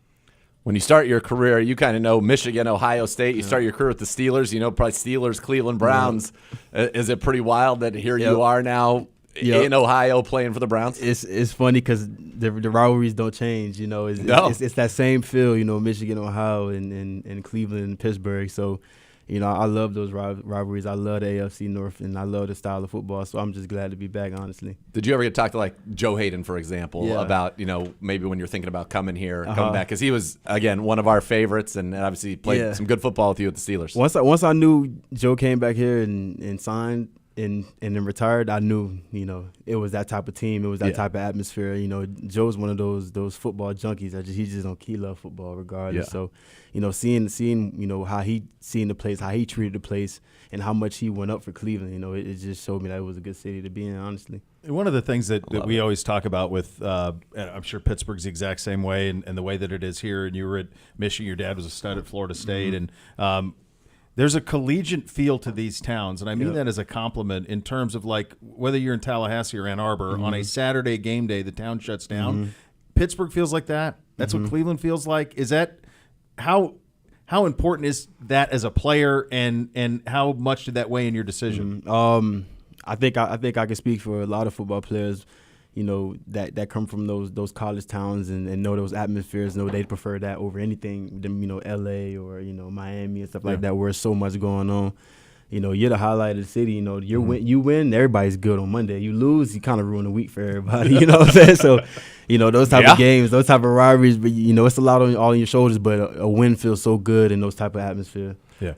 When you start your career, you kind of know Michigan, Ohio State. You start your career with the Steelers. You know, probably Steelers, Cleveland Browns. Is it pretty wild that here you are now in Ohio playing for the Browns? It's funny because the rivalries don't change. You know, it's that same feel. You know, Michigan, Ohio, and Cleveland and Pittsburgh. So, you know, I love those rivalries. I love the AFC North, and I love the style of football. So I'm just glad to be back, honestly. Did you ever get to talk to, like, Joe Hayden, for example, about, you know, maybe when you're thinking about coming here, coming back? Because he was, again, one of our favorites and obviously played some good football with you at the Steelers. Once I knew Joe came back here and signed and then retired, I knew, you know, it was that type of team. It was that type of atmosphere. You know, Joe's one of those football junkies. He loved football regardless. Yeah. So, you know, seeing you know how he seen the place, how he treated the place, and how much he went up for Cleveland. You know, it just showed me that it was a good city to be in. Honestly, one of the things that we always talk about with, and I'm sure Pittsburgh's the exact same way, and the way that it is here. And you were at Michigan. Your dad was a stud at Florida State, and there's a collegiate feel to these towns, and I mean that as a compliment in terms of, like, whether you're in Tallahassee or Ann Arbor, on a Saturday game day, the town shuts down. Pittsburgh feels like that. That's what Cleveland feels like. Is that how important is that as a player, and how much did that weigh in your decision? I think I can speak for a lot of football players, you know, that come from those college towns and know those atmospheres. Know they prefer that over anything than, you know, LA or, you know, Miami and stuff like that, where there's so much going on. You know, you're the highlight of the city. You know, you win, everybody's good on Monday. You lose, you kind of ruin the week for everybody. You know what I'm saying? So, you know, those type of games, those type of rivalries, but, you know, it's a lot all on your shoulders, but a win feels so good in those type of atmosphere. Yeah.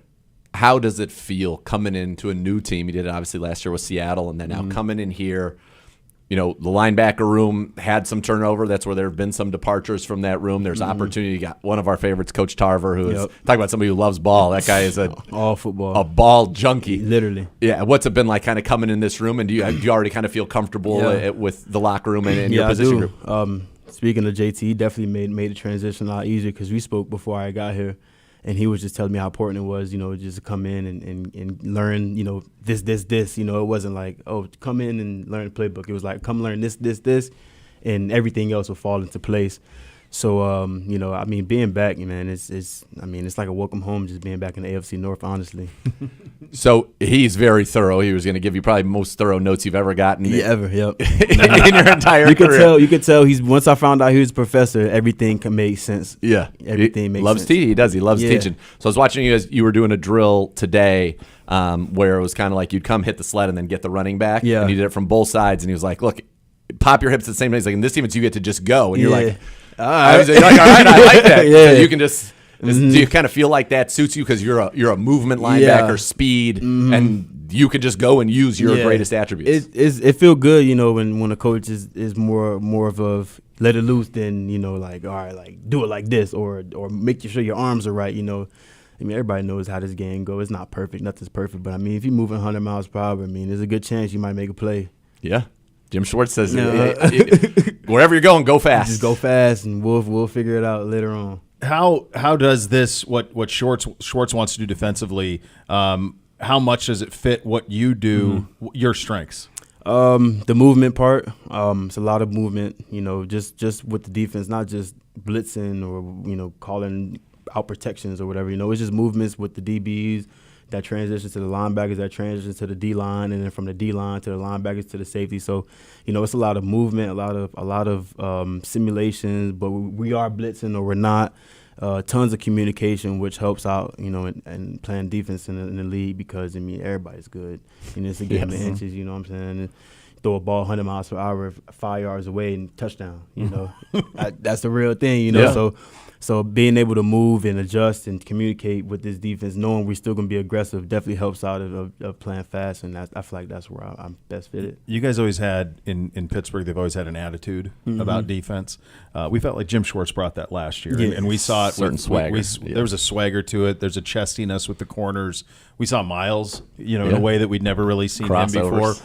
How does it feel coming into a new team? You did it obviously last year with Seattle, and then now coming in here. You know, the linebacker room had some turnover. That's where there have been some departures from that room. There's opportunity. You got one of our favorites, Coach Tarver, who is talking about somebody who loves ball. That guy is all football, a ball junkie, literally. Yeah. What's it been like, kind of coming in this room? And do you already kind of feel comfortable with the locker room and your position group? Speaking of JT, he definitely made the transition a lot easier because we spoke before I got here. And he was just telling me how important it was, you know, just to come in and learn, you know, this. You know, it wasn't like, oh, come in and learn the playbook. It was like, come learn this, and everything else will fall into place. So, you know, I mean, being back, man, it's like a welcome home just being back in the AFC North, honestly. So he's very thorough. He was going to give you probably the most thorough notes you've ever gotten. In your entire career. You could tell once I found out he was a professor, everything can make sense. Yeah. Everything makes loves sense. He does. He loves teaching. So I was watching you as you were doing a drill today where it was kind of like you'd come hit the sled and then get the running back. Yeah. And you did it from both sides. And he was like, look, pop your hips at the same time. He's like, in this even you get to just go. And you're like, I was like, all right, I like that. So you can just do you kind of feel like that suits you because you're a movement linebacker, speed, and you can just go and use your greatest attributes. It feel good, you know, when a coach is more of a let it loose than, you know, like, all right, like do it like this or make sure your arms are right, you know. I mean, everybody knows how this game goes. It's not perfect. Nothing's perfect. But, I mean, if you're moving 100 miles per hour, I mean, there's a good chance you might make a play. Yeah. Jim Schwartz says, wherever you're going, go fast. Just go fast, and we'll figure it out later on. How does this what Schwartz wants to do defensively? How much does it fit what you do? Your strengths? The movement part. It's a lot of movement. You know, just with the defense, not just blitzing or, you know, calling out protections or whatever. You know, it's just movements with the DBs. That transitions to the linebackers, that transitions to the D-line, and then from the D-line to the linebackers to the safety. So, you know, it's a lot of movement, a lot of simulations, but we are blitzing or we're not. Tons of communication, which helps out, you know, and playing defense in the league because, I mean, everybody's good. You know, it's a game of inches, you know what I'm saying? And throw a ball 100 miles per hour 5 yards away and touchdown, you know. That's the real thing, you know. So So being able to move and adjust and communicate with this defense, knowing we're still going to be aggressive, definitely helps out of playing fast, and I feel like that's where I'm best fitted. You guys always had, in Pittsburgh, they've always had an attitude about defense. We felt like Jim Schwartz brought that last year, and we saw it. Certain swagger. There was a swagger to it. There's a chestiness with the corners. We saw Miles, in a way that we'd never really seen him before.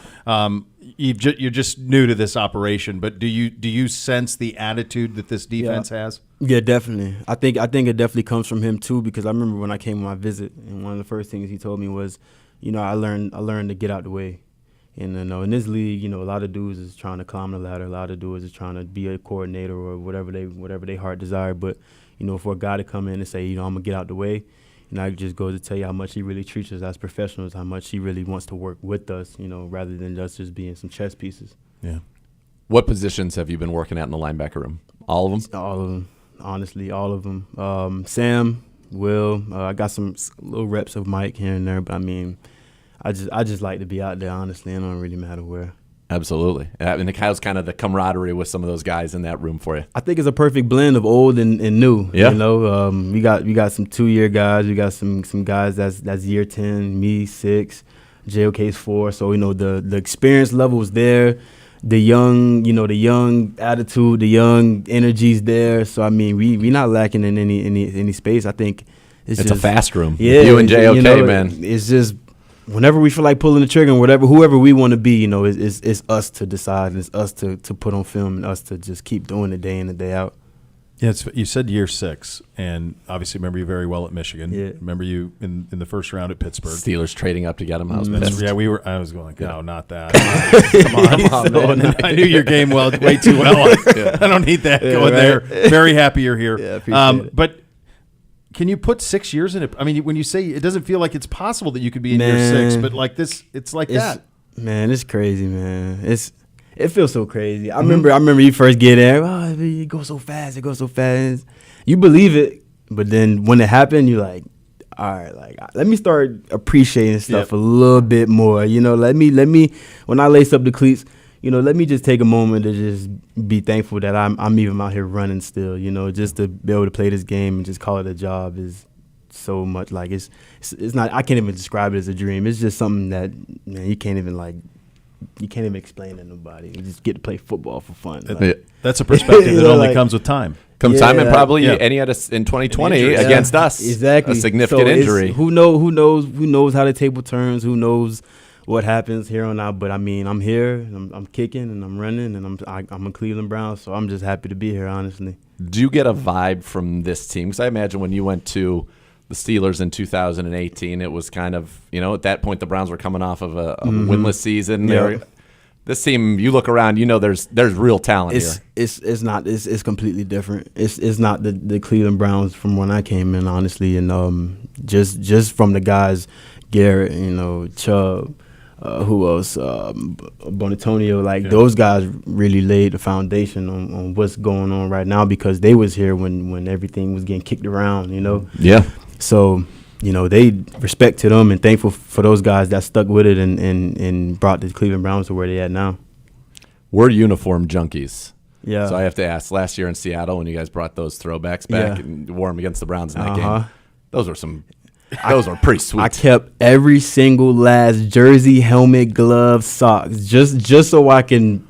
You're just new to this operation, but do you sense the attitude that this defense has? Yeah, definitely. I think it definitely comes from him too, because I remember when I came on my visit, and one of the first things he told me was, I learned to get out the way. And in this league, a lot of dudes is trying to climb the ladder. A lot of dudes is trying to be a coordinator or whatever they heart desire. But for a guy to come in and say, I'm gonna get out the way, and I just go to tell you how much he really treats us as professionals, how much he really wants to work with us, rather than just being some chess pieces. Yeah. What positions have you been working at in the linebacker room? All of them? All of them. Honestly, all of them. Sam, Will, I got some little reps of Mike here and there, but I just like to be out there, honestly. It don't really matter where. Absolutely. And how's kind of the camaraderie with some of those guys in that room for you? I think it's a perfect blend of old and new. Yeah. We got some 2-year guys. We got some guys that's year 10, me 6, JOK's 4. So the experience level is there. The young attitude, the young energy's there. So we not lacking in any space. I think it's a fast room. Yeah, you and JOK, man. It's just whenever we feel like pulling the trigger, and whoever we want to be, it's us to decide, and it's us to put on film, and us to just keep doing it day in and day out. Yeah, you said year 6, and obviously remember you very well at Michigan. Yeah. Remember you in the first round at Pittsburgh. Steelers trading up to get him. I was pissed. Yeah, I was going, no, not that. Come on, man. I knew your game way too well. I don't need that going there. Very happy you're here. Yeah, appreciate it. But can you put 6 years in it? I mean, when you say it doesn't feel like it's possible that you could be in year 6, but like this, it's like that. Man, it's crazy, man. It feels so crazy. I remember you first get there. Oh, it goes so fast. It goes so fast. You believe it, but then when it happened, you're like, all right, like let me start appreciating stuff a little bit more. Let me when I lace up the cleats, let me just take a moment to just be thankful that I'm even out here running still. Just to be able to play this game and just call it a job is so much. Like it's not. I can't even describe it as a dream. It's just something that you can't even explain to nobody. You just get to play football for fun. That's a perspective that only comes with time. Time and probably any of us in 2020 against us. Exactly. A significant injury. Who knows how the table turns? Who knows what happens here on out? But I'm here. I'm kicking and I'm running and I'm a Cleveland Brown. So I'm just happy to be here. Honestly. Do you get a vibe from this team? Because I imagine when you went to the Steelers in 2018, it was kind of, at that point the Browns were coming off of a winless season. Yeah. This team, you look around, there's real talent here. It's completely different. It's not the Cleveland Browns from when I came in, honestly, and just from the guys, Garrett, Chubb, who else, Bonatonio, those guys really laid the foundation on what's going on right now because they was here when everything was getting kicked around, Yeah. So, they respect to them and thankful for those guys that stuck with it and brought the Cleveland Browns to where they at now. We're uniform junkies. Yeah. So I have to ask, last year in Seattle when you guys brought those throwbacks back and wore them against the Browns in that game, those were pretty sweet. I kept every single last jersey, helmet, glove, socks, just so I can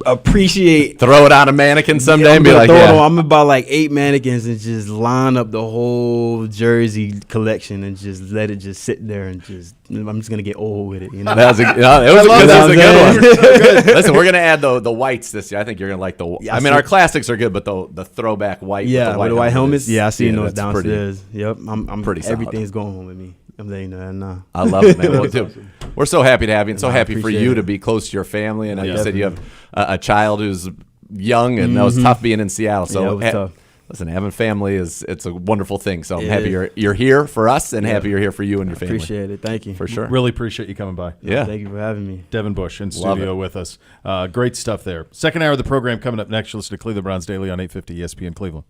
appreciate. Throw it on a mannequin someday and be like, I'm about like 8 mannequins and just line up the whole jersey collection and just let it just sit there and I'm just gonna get old with it. That was a good one. Listen, we're gonna add the whites this year. I think you're gonna like our classics are good, but the throwback white, with the white helmets. I seen those that's downstairs. Yep, I'm pretty solid. Everything's going home with me. I'm letting you know that now. I love it, man. Well, dude, we're so happy to have you, and so I happy for appreciate you it. to be close to your family. And like you said, you have a child who's young, and that was tough being in Seattle. So it was tough. Listen, having family it's a wonderful thing. So I'm happy you're here for us, and happy you're here for you and your family. Appreciate it. Thank you for sure. Really appreciate you coming by. Yeah, thank you for having me. Devin Bush in studio with us. Great stuff there. Second hour of the program coming up next. You'll listen to Cleveland Browns Daily on 850 ESPN Cleveland.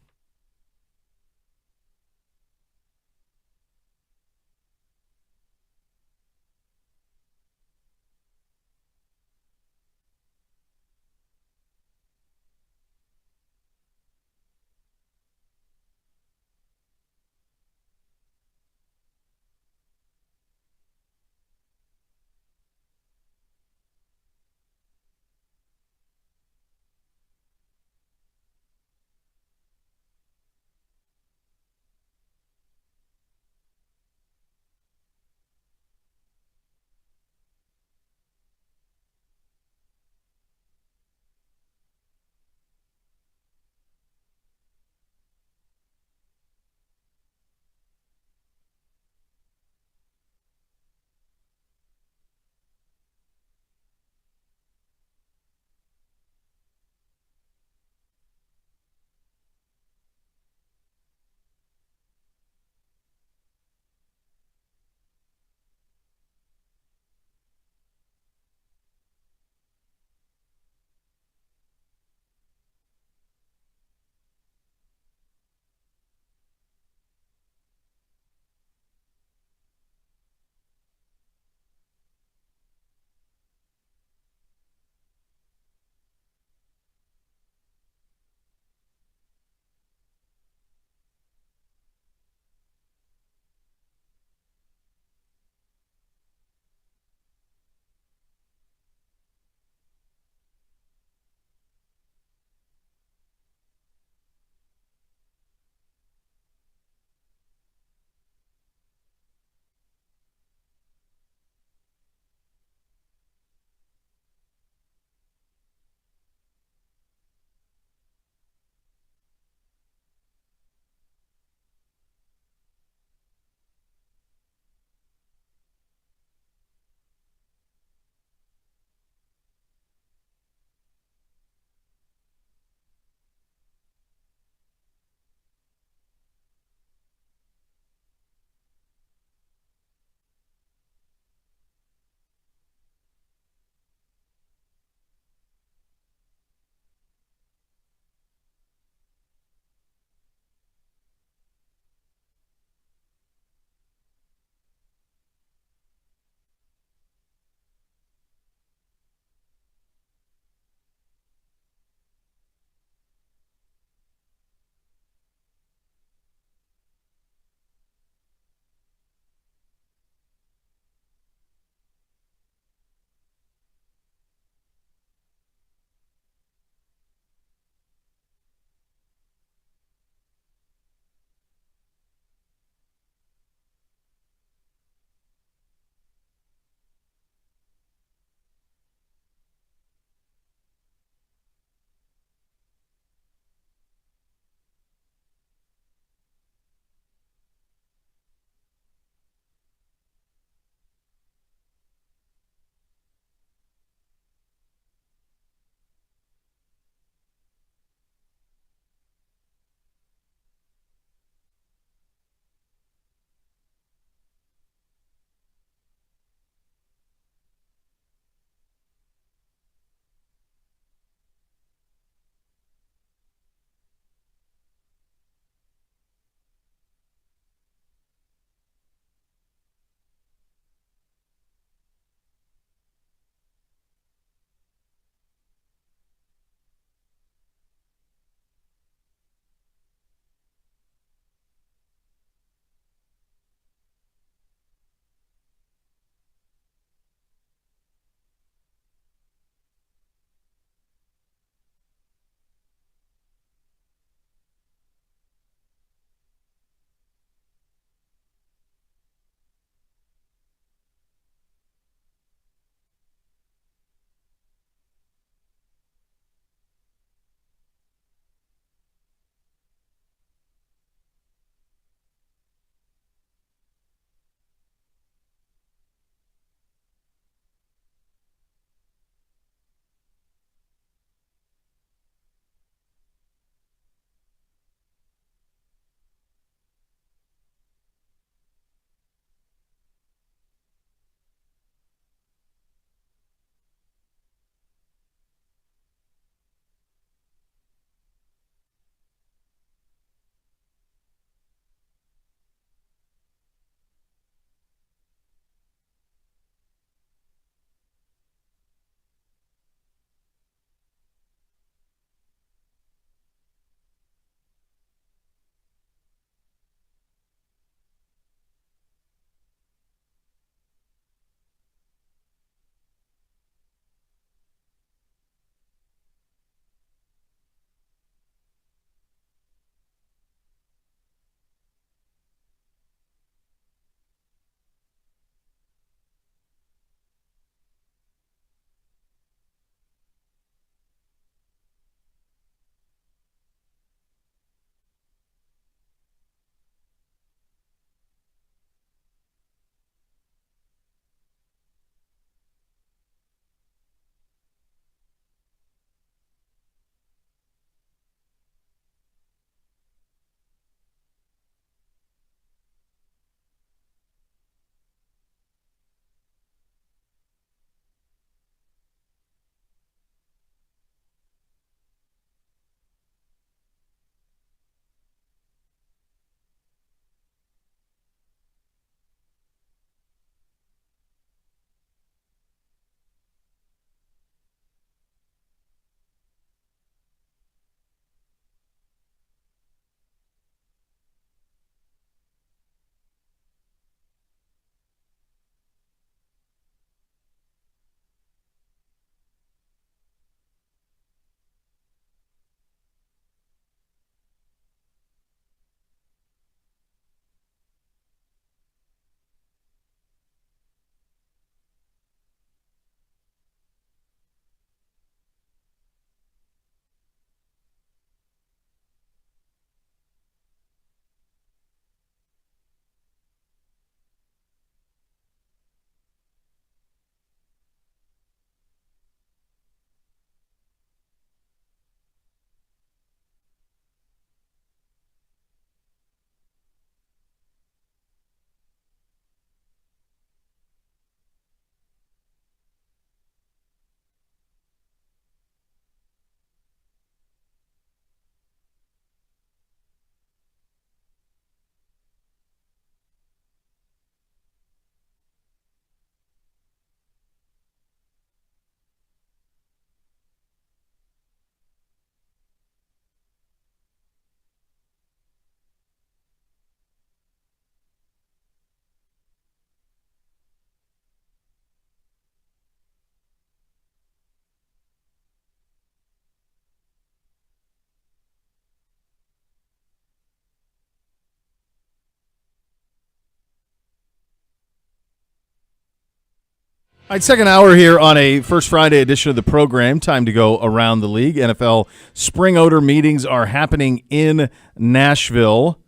All right, second hour here on a First Friday edition of the program. Time to go around the league. NFL spring odor meetings are happening in Nashville.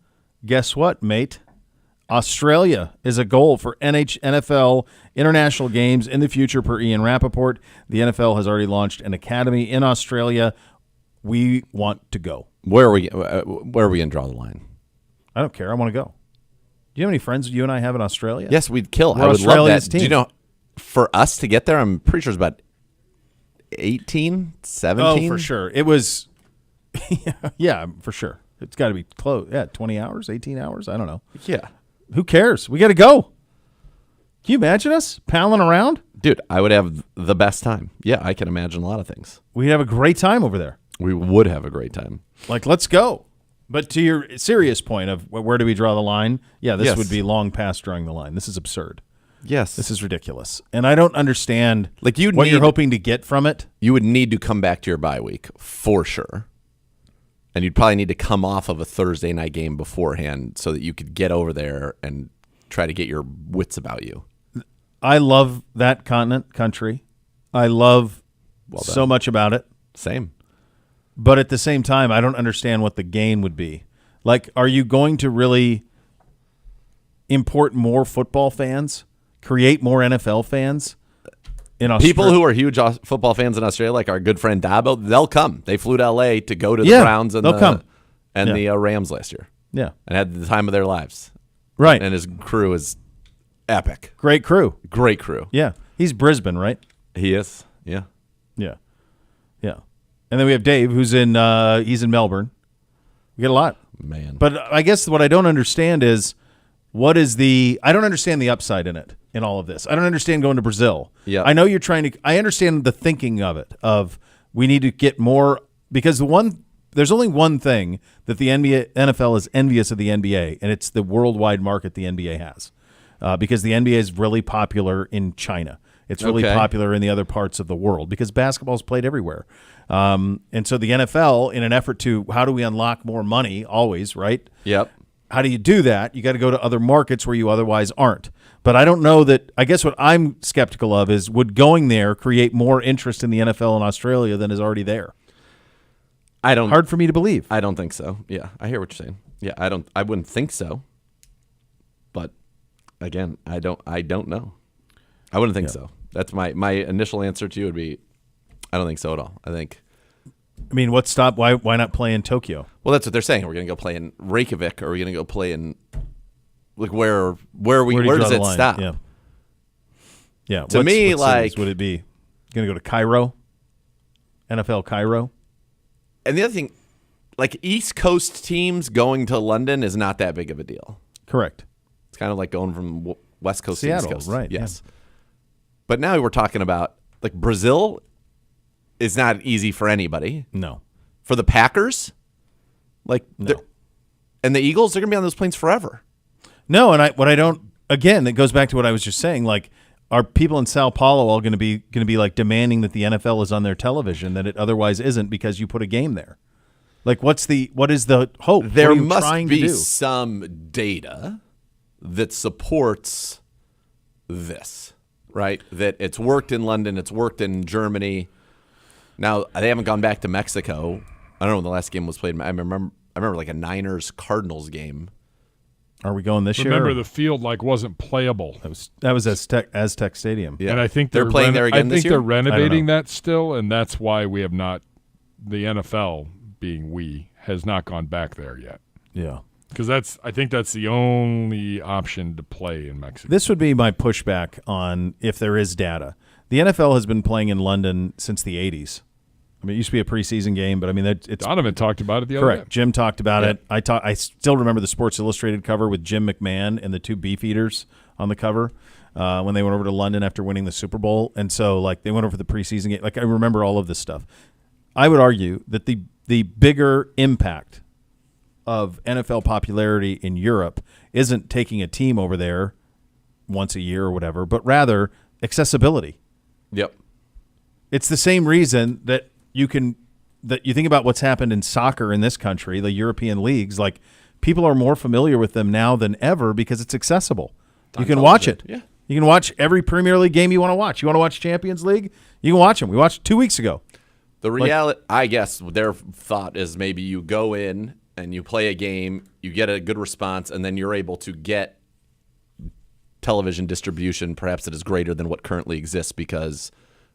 Guess what, mate? Australia is a goal for NFL international games in the future, per Ian Rappaport. The NFL has already launched an academy in Australia. We want to go. Where are we going to draw the line? I don't care. I want to go. Do you have any friends you and I have in Australia? Yes, we'd kill. We're I would Australia's love that. team. Do you know, for us to get there, I'm pretty sure it's about 18, 17? Oh, for sure. It was, yeah, for sure. It's got to be close. Yeah, 20 hours, 18 hours? I don't know. Yeah. Who cares? We got to go. Can you imagine us palling around? Dude, I would have the best time. Yeah, I can imagine a lot of things. We'd have a great time over there. We would have a great time. Like, let's go. But to your serious point of where do we draw the line? Yeah, this would be long past drawing the line. This is absurd. Yes. This is ridiculous. And I don't understand what you're hoping to get from it. You would need to come back to your bye week for sure. And you'd probably need to come off of a Thursday night game beforehand so that you could get over there and try to get your wits about you. I love that country. I love so much about it. Same. But at the same time, I don't understand what the gain would be. Like, are you going to really import more football fans, create more NFL fans in Australia? People who are huge football fans in Australia, like our good friend Dabo, they'll come. They flew to L.A. to go to the Browns and the Rams last year. Yeah. And had the time of their lives. Right. And his crew is epic. Great crew. Great crew. Yeah. He's Brisbane, right? He is. Yeah. Yeah. Yeah. And then we have Dave, who's he's in Melbourne. We get a lot. Man. But I guess what I don't understand is I don't understand the upside in it, in all of this. I don't understand going to Brazil. Yeah. I know I understand the thinking of it, of we need to get more, because there's only one thing that the NFL is envious of the NBA, and it's the worldwide market the NBA has. Because the NBA is really popular in China. It's really popular in the other parts of the world because basketball is played everywhere. And so the NFL, in an effort to, how do we unlock more money always, right? Yep. How do you do that? You got to go to other markets where you otherwise aren't. But I don't know that, I guess what I'm skeptical of is, would going there create more interest in the NFL in Australia than is already there? Hard for me to believe. I don't think so. Yeah, I hear what you're saying. Yeah, I wouldn't think so. But again, I don't know. I wouldn't think so. That's my initial answer to you would be, I don't think so at all. I mean, why not play in Tokyo? Well, that's what they're saying. We're going to go play in Reykjavik, or we're going to go play in, like, where does it stop? Yeah. Yeah. To me, what cities would it be? Going to go to Cairo? NFL Cairo? And the other thing, like, East Coast teams going to London is not that big of a deal. Correct. It's kind of like going from West Coast Seattle, to East Coast. Right. Yes. Yeah. But now we're talking about, like, Brazil is not easy for anybody. No. For the Packers, like, no. And the Eagles, they're going to be on those planes forever. No, and again, it goes back to what I was just saying. Like, are people in Sao Paulo all going to be like demanding that the NFL is on their television that it otherwise isn't because you put a game there? Like, what is the hope? There must be some data that supports this, right? That it's worked in London, it's worked in Germany. Now, they haven't gone back to Mexico. I don't know when the last game was played. I remember like a Niners-Cardinals game. Are we going this year? Remember, the field wasn't playable. That was Aztec Stadium. Yeah. And I think they're playing there again this year? They're renovating that still, and that's why we have not, the NFL, being has not gone back there yet. Yeah. Because I think that's the only option to play in Mexico. This would be my pushback on if there is data. The NFL has been playing in London since the 80s. I mean, it used to be a preseason game, but I mean, it's Donovan talked about it the other day. Correct. Jim talked about it. I still remember the Sports Illustrated cover with Jim McMahon and the two Beefeaters on the cover when they went over to London after winning the Super Bowl. And so, like, they went over the preseason game. Like, I remember all of this stuff. I would argue that the bigger impact of NFL popularity in Europe isn't taking a team over there once a year or whatever, but rather accessibility. Yep. It's the same reason that you think about what's happened in soccer in this country, the European leagues. Like, people are more familiar with them now than ever because it's accessible. You can watch it. Yeah. You can watch every Premier League game you want to watch. You want to watch Champions League? You can watch them. We watched 2 weeks ago. The reality, I guess, their thought is maybe you go in and you play a game, you get a good response, and then you're able to get television distribution perhaps that is greater than what currently exists because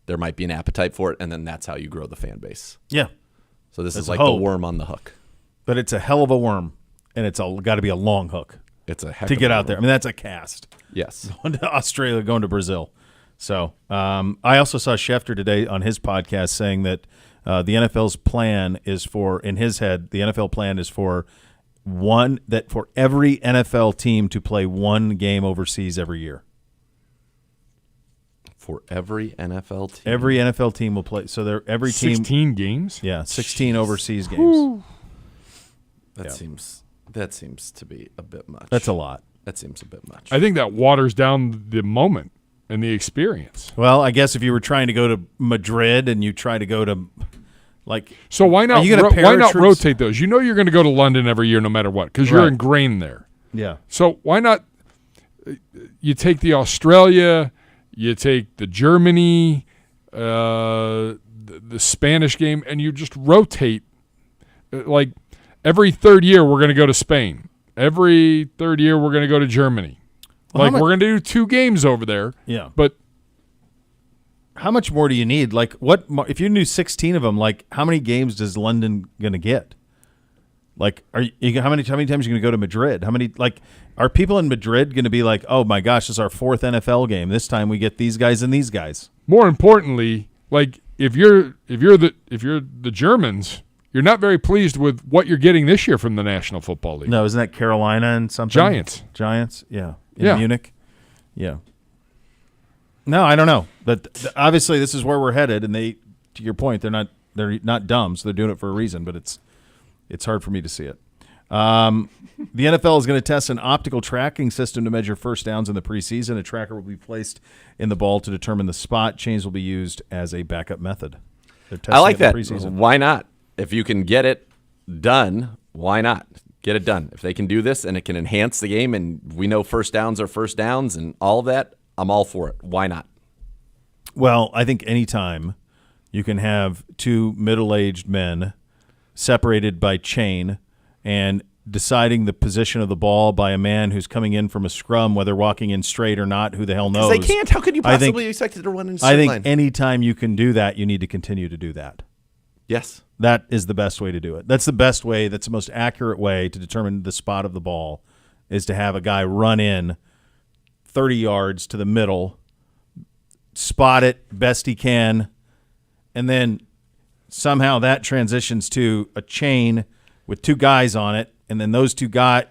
there might be an appetite for it, and then that's how you grow the fan base. Yeah. So this That's is like a the hope. worm on the hook. But it's a hell of a worm, and it's got to be a long hook. It's a heck to of get a out there. I worm. mean, that's a cast. Yes. Going to Australia, going to Brazil. So I also saw Schefter today on his podcast saying that the NFL's plan is for, in his head, the NFL plan is for every NFL team to play one game overseas every year. For every NFL team? Every NFL team will play. So every team. 16 games? Yeah, 16 overseas games. Whew. That seems to be a bit much. That's a lot. That seems a bit much. I think that waters down the moment and the experience. Well, I guess if you were trying to go to Madrid and you try to go to, like, so why not? Are you gonna Why not paratroops- rotate those? You know you're going to go to London every year, no matter what, because you're Right. ingrained there. Yeah. So why not? You take the Australia, you take the Germany, the Spanish game, and you just rotate. Like every third year, we're going to go to Spain. Every third year, we're going to go to Germany. Well, Like we're going to do 2 games over there. Yeah. But how much more do you need? Like, what if you knew 16 of them? Like, how many games does London going to get? Like, how many times are you going to go to Madrid? How many, like, are people in Madrid going to be like, oh my gosh, this is our 4th NFL game. This time we get these guys and these guys. more importantly, like if you're the Germans, you're not very pleased with what you're getting this year from the National Football League. No, isn't that Carolina and something? Giants, yeah. In Yeah. Munich, yeah. No, I don't know. But obviously, this is where we're headed, and to your point, they're not dumb, so they're doing it for a reason. But it's hard for me to see it. The NFL is going to test an optical tracking system to measure first downs in the preseason. A tracker will be placed in the ball to determine the spot. Chains will be used as a backup method. I like it in that. the preseason. Why not? If you can get it done, why not? Get it done. If they can do this and it can enhance the game and we know first downs are first downs and all of that, I'm all for it. Why not? Well, I think anytime you can have 2 middle-aged men separated by chain and deciding the position of the ball by a man who's coming in from a scrum, whether walking in straight or not, who the hell knows? Because they can't. How could you possibly expect it to run in a straight I think line? anytime you can do that, you need to continue to do that. Yes. That is the best way to do it. That's the best way. That's the most accurate way to determine the spot of the ball is to have a guy run in 30 yards to the middle, spot it best he can, and then somehow that transitions to a chain with 2 guys on it, and then those 2 guys,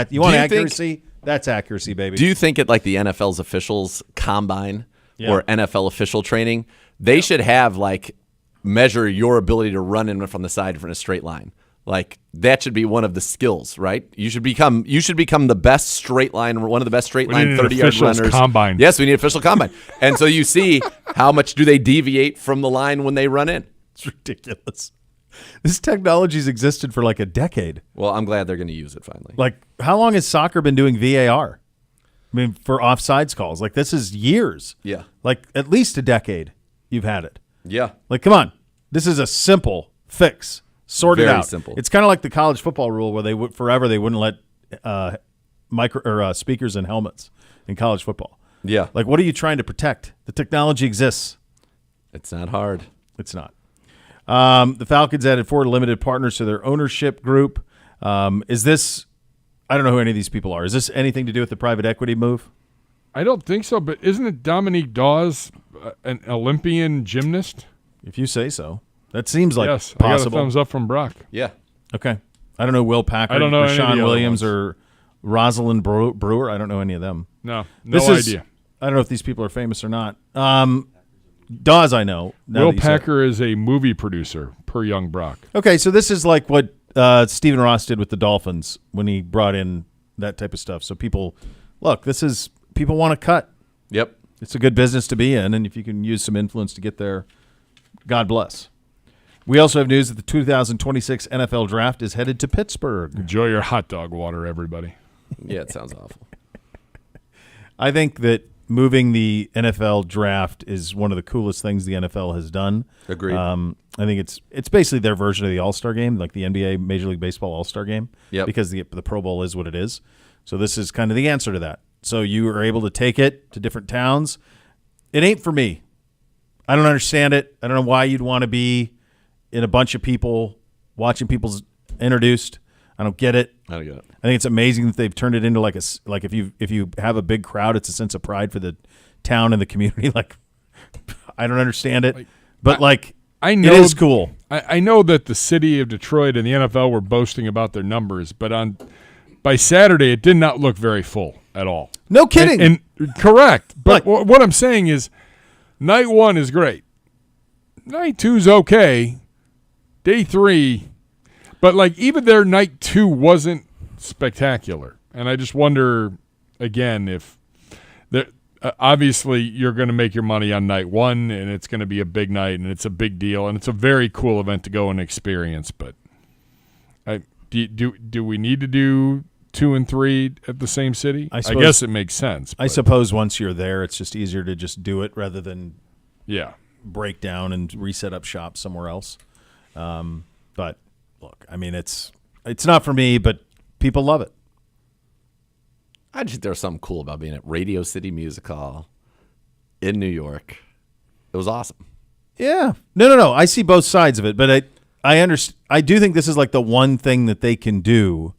you want accuracy? That's accuracy, baby. Do you think at like the NFL's officials combine Yeah. or NFL official training, they should have like measure your ability to run in from the side in a straight line? Like that should be one of the skills, right? You should become the best straight line, one of the best straight We line need an 30-yard officials runners. combine. Yes, we need official combine. And so you see how much do they deviate from the line when they run in? It's ridiculous. This technology's existed for like a decade. Well, I'm glad they're going to use it finally. Like, how long has soccer been doing VAR? I mean, for offsides calls. Like, this is years. Yeah. Like, at least a decade you've had it. Yeah. Like, come on. This is a simple fix. Sort it Very out. simple. It's kind of like the college football rule where they wouldn't let speakers in helmets in college football. Yeah. Like, what are you trying to protect? The technology exists. It's not hard. It's not. The Falcons added 4 limited partners to their ownership group. Is this – I don't know who any of these people are. Is this anything to do with the private equity move? I don't think so, but isn't it Dominique Dawes, an Olympian gymnast? If you say so. That seems like yes, possible. I got a thumbs up from Brock. Yeah. Okay. I don't know Will Packard, I don't know any of the Rashawn other Williams, ones. or Rosalind Brewer. I don't know any of them. No This idea. I don't know if these people are famous or not. Dawes, I know. now Will that you said it. Packer is a movie producer, per young Brock. Okay, so this is like what Stephen Ross did with the Dolphins when he brought in that type of stuff. So people want to cut. Yep. It's a good business to be in, and if you can use some influence to get there, God bless. We also have news that the 2026 NFL Draft is headed to Pittsburgh. Enjoy your hot dog water, everybody. Yeah, it sounds awful. I think that moving the NFL draft is one of the coolest things the NFL has done. Agreed. I think it's basically their version of the All-Star game, like the NBA Major League Baseball All-Star game. Yep. Because the Pro Bowl is what it is. So this is kind of the answer to that. So you are able to take it to different towns. It ain't for me. I don't understand it. I don't know why you'd want to be in a bunch of people watching people's introduced. I don't get it. I don't get it. I think it's amazing that they've turned it into like if you have a big crowd, it's a sense of pride for the town and the community. Like, I don't understand it, but I know it is cool. I know that the city of Detroit and the NFL were boasting about their numbers, but by Saturday it did not look very full at all. No kidding. And correct. But what I'm saying is, night 1 is great. Night 2 is okay. Day 3, but even their night 2 wasn't spectacular. And I just wonder again if obviously you're going to make your money on night 1, and it's going to be a big night, and it's a big deal, and it's a very cool event to go and experience. But do we need to do 2 and 3 at the same city? I guess it makes sense. I suppose once you're there, it's just easier to just do it rather than break down and reset up shop somewhere else. But look, I mean, it's not for me, but people love it. I just think there's something cool about being at Radio City Music Hall in New York. It was awesome. Yeah. No. I see both sides of it, but I understand. I do think this is like the one thing that they can do.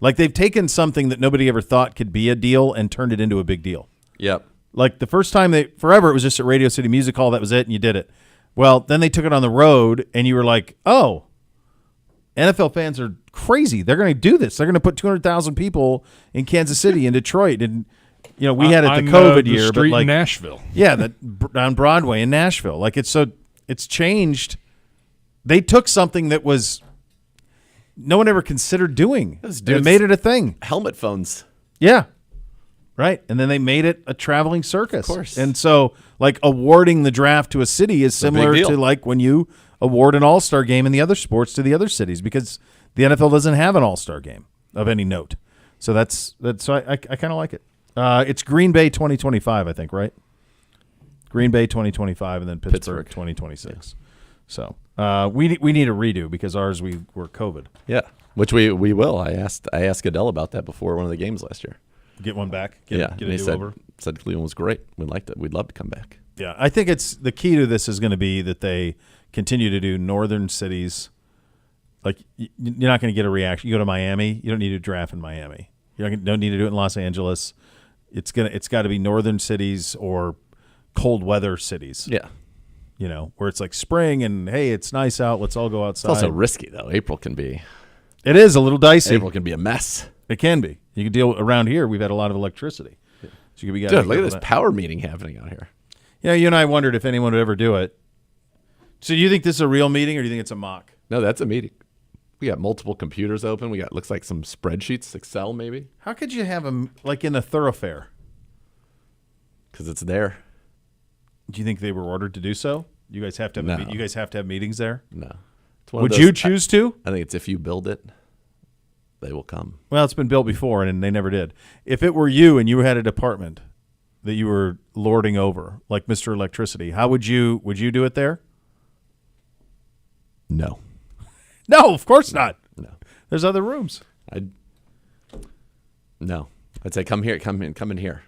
Like they've taken something that nobody ever thought could be a deal and turned it into a big deal. Yep. Like the first time forever it was just at Radio City Music Hall. That was it, and you did it. Well, then they took it on the road, and you were like, oh, NFL fans are crazy. They're going to do this. They're going to put 200,000 people in Kansas City and Detroit, and we had it the COVID year, street but in Nashville. Yeah, on Broadway in Nashville. Like it's changed. They took something that was no one ever considered doing. They made it a thing. Helmet phones. Yeah. Right. And then they made it a traveling circus. Of course. And so awarding the draft to a city is similar to when you award an all-star game in the other sports to the other cities, because the NFL doesn't have an all-star game of any note. So so I kind of like it. It's Green Bay 2025, I think, right? Green Bay 2025 and then Pittsburgh 2026. Yeah. So we need a redo because ours were COVID. Yeah, which we will. I asked Goodell about that before one of the games last year. Get one back. Get and a he do-over. said Cleveland was great. We liked it. We'd love to come back. Yeah, I think the key to this is going to be that they continue to do northern cities. Like you're not going to get a reaction. You go to Miami, you don't need to draft in Miami. You don't need to do it in Los Angeles. It's got to be northern cities or cold weather cities. Yeah. Where it's like spring and hey, it's nice out. Let's all go outside. It's also risky though. April can be. It is a little dicey. April can be a mess. It can be. You can deal around here. We've had a lot of electricity. Yeah. So you could be. Dude, look at this power meeting happening out here. Yeah, you and I wondered if anyone would ever do it. So do you think this is a real meeting or do you think it's a mock? No, that's a meeting. We got multiple computers open. We got looks like some spreadsheets, Excel maybe. How could you have them in a thoroughfare? Because it's there. Do you think they were ordered to do so? You guys have to have you guys have to have meetings there? No. Would you choose to? I think it's if you build it, they will come. Well, it's been built before and they never did. If it were you and you had a department that you were lording over, like Mr. Electricity, how would you do it there? No. No, of course not. No. There's other rooms. No. I'd say come here, come in here.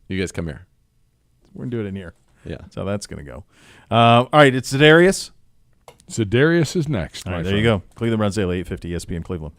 You guys come here. We're going to do it in here. Yeah. So that's going to go. All right, it's Za'Darius. Za'Darius is next. All right, there you go. Cleveland Browns Daily, 850 ESPN Cleveland.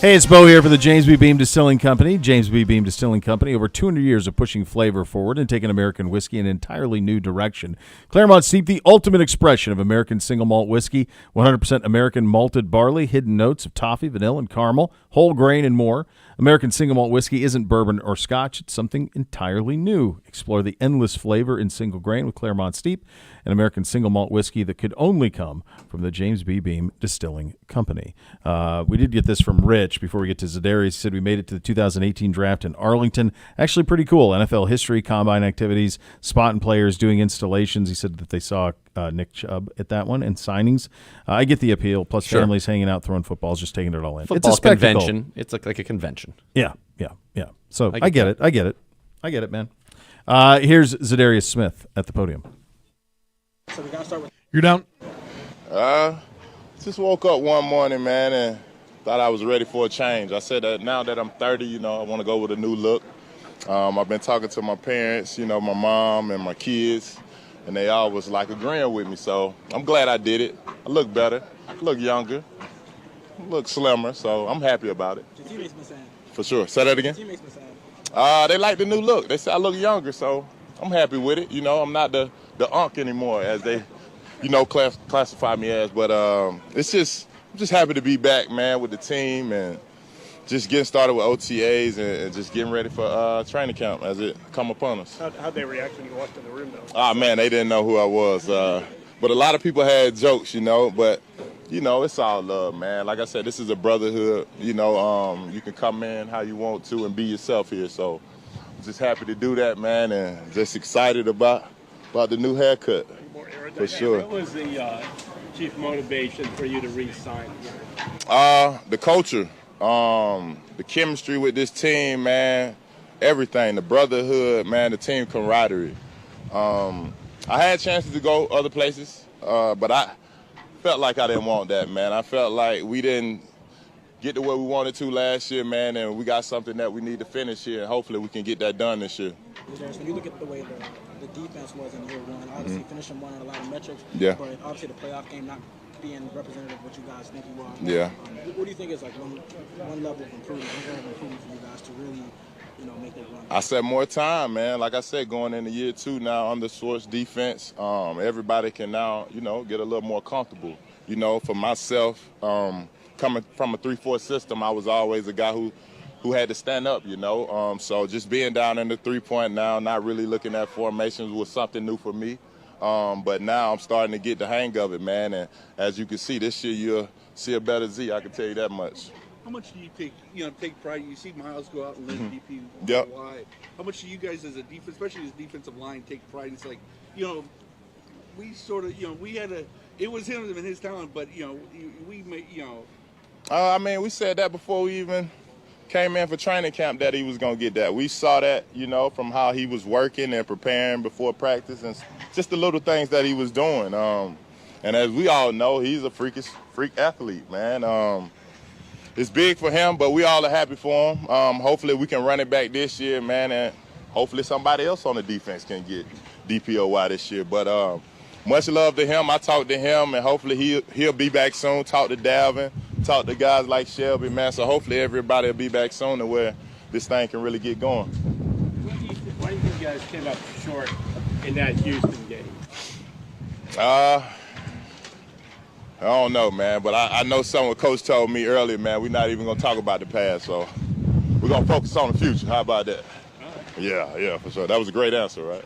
Hey, it's Bo here for the James B. Beam Distilling Company. James B. Beam Distilling Company, over 200 years of pushing flavor forward and taking American whiskey in an entirely new direction. Claremont Steep, the ultimate expression of American single malt whiskey, 100% American malted barley, hidden notes of toffee, vanilla, and caramel, whole grain, and more. American single malt whiskey isn't bourbon or scotch. It's something entirely new. Explore the endless flavor in single grain with Claremont Steep, an American single malt whiskey that could only come from the James B. Beam Distilling Company. We did get this from Rich before we get to Za'Darius. He said we made it to the 2018 draft in Arlington. Actually pretty cool. NFL history, combine activities, spotting players, doing installations. He said that they saw Nick Chubb at that one, and signings. I get the appeal, plus Sure. families hanging out, throwing footballs, just taking it all in. Football It's a spectacle. convention. It's like a convention. Yeah. So I get I get it, man. Here's Za'Darius Smith at the podium. So we gotta start with. You're down. Just woke up one morning, man, and thought I was ready for a change. I said that now that I'm 30, I want to go with a new look. I've been talking to my parents, my mom and my kids, and they all was like agreeing with me. So I'm glad I did it. I look better, I look younger, I look slimmer, so I'm happy about it. Your teammates been saying. For sure. Say that again? Your teammates been saying. They like the new look. They say I look younger, so I'm happy with it. I'm not the unk anymore, as they, classify me as. But I'm just happy to be back, man, with the team and just getting started with OTAs and just getting ready for training camp as it come upon us. How'd they react when you walked in the room, though? Ah, man, they didn't know who I was. But a lot of people had jokes, but, it's all love, man. Like I said, this is a brotherhood. You can come in how you want to and be yourself here. So I'm just happy to do that, man, and just excited about the new haircut. For sure. What was the chief motivation for you to re-sign here? The culture, the chemistry with this team, man, everything, the brotherhood, man, the team camaraderie. I had chances to go other places, but I felt like I didn't want that, man. I felt like we didn't get to where we wanted to last year, man, and we got something that we need to finish here, and hopefully we can get that done this year. When you look at the way the defense was in year one, obviously finishing one on a lot of metrics, Yeah. but obviously the playoff game not being representative of what you guys think you are. Yeah. What do you think is like one level of improvement, one level of improvement for you guys to really, make that run? I said more time, man. Like I said, going into year 2 now under Swartz defense, everybody can now, get a little more comfortable. For myself, coming from a 3-4 system, I was always a guy who had to stand up, So just being down in the 3-point now, not really looking at formations was something new for me. But now I'm starting to get the hang of it, man. And as you can see, this year you'll see a better Z, I can tell you that much. How much do you take pride? You see Miles go out and lead DP. Yep. How much do you guys as a defense, especially as defensive line, take pride? It's like, we sort of, it was him and his talent, but, we made, we said that before we even came in for training camp that he was going to get that. We saw that, from how he was working and preparing before practice and just the little things that he was doing. And as we all know, he's a freak athlete, man. It's big for him, but we all are happy for him. Hopefully we can run it back this year, man, and hopefully somebody else on the defense can get DPOY this year. But much love to him. I talked to him, and hopefully he'll be back soon. Talk to Dalvin, talk to guys like Shelby, man. So hopefully everybody will be back soon to where this thing can really get going. Why do you think you guys came up short in that Houston game? I don't know, man, but I know something Coach told me earlier, man. We're not even going to talk about the past, so we're going to focus on the future. How about that? Yeah, for sure. That was a great answer, right?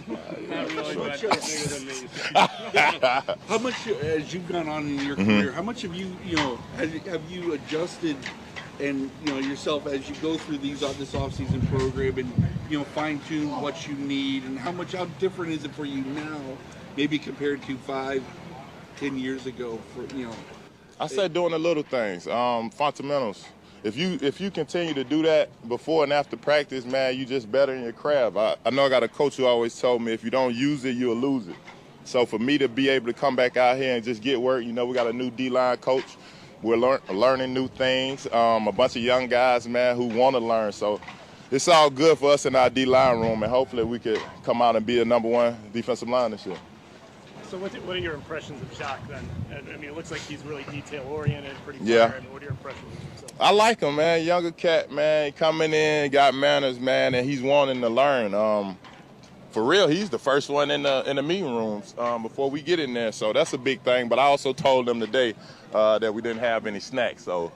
Not really, but bigger than me. How much, as you've gone on in your career, how much have you, have you adjusted and, yourself as you go through this offseason program and, fine-tune what you need, and how different is it for you now, maybe compared to 5-10 years ago? I said doing the little things, fundamentals. If you continue to do that before and after practice, man, you just better in your craft. I know I got a coach who always told me if you don't use it, you'll lose it. So for me to be able to come back out here and just get work, we got a new D-line coach. We're learning new things. A bunch of young guys, man, who want to learn. So it's all good for us in our D-line room, and hopefully we could come out and be a #1 defensive line this year. So what are your impressions of Jacques then? I mean, it looks like he's really detail-oriented, pretty Yeah. I mean, what are your impressions of himself? I like him, man. Younger cat, man. He coming in, got manners, man, and he's wanting to learn. For real, he's the first one in the meeting rooms before we get in there. So that's a big thing. But I also told him today that we didn't have any snacks. So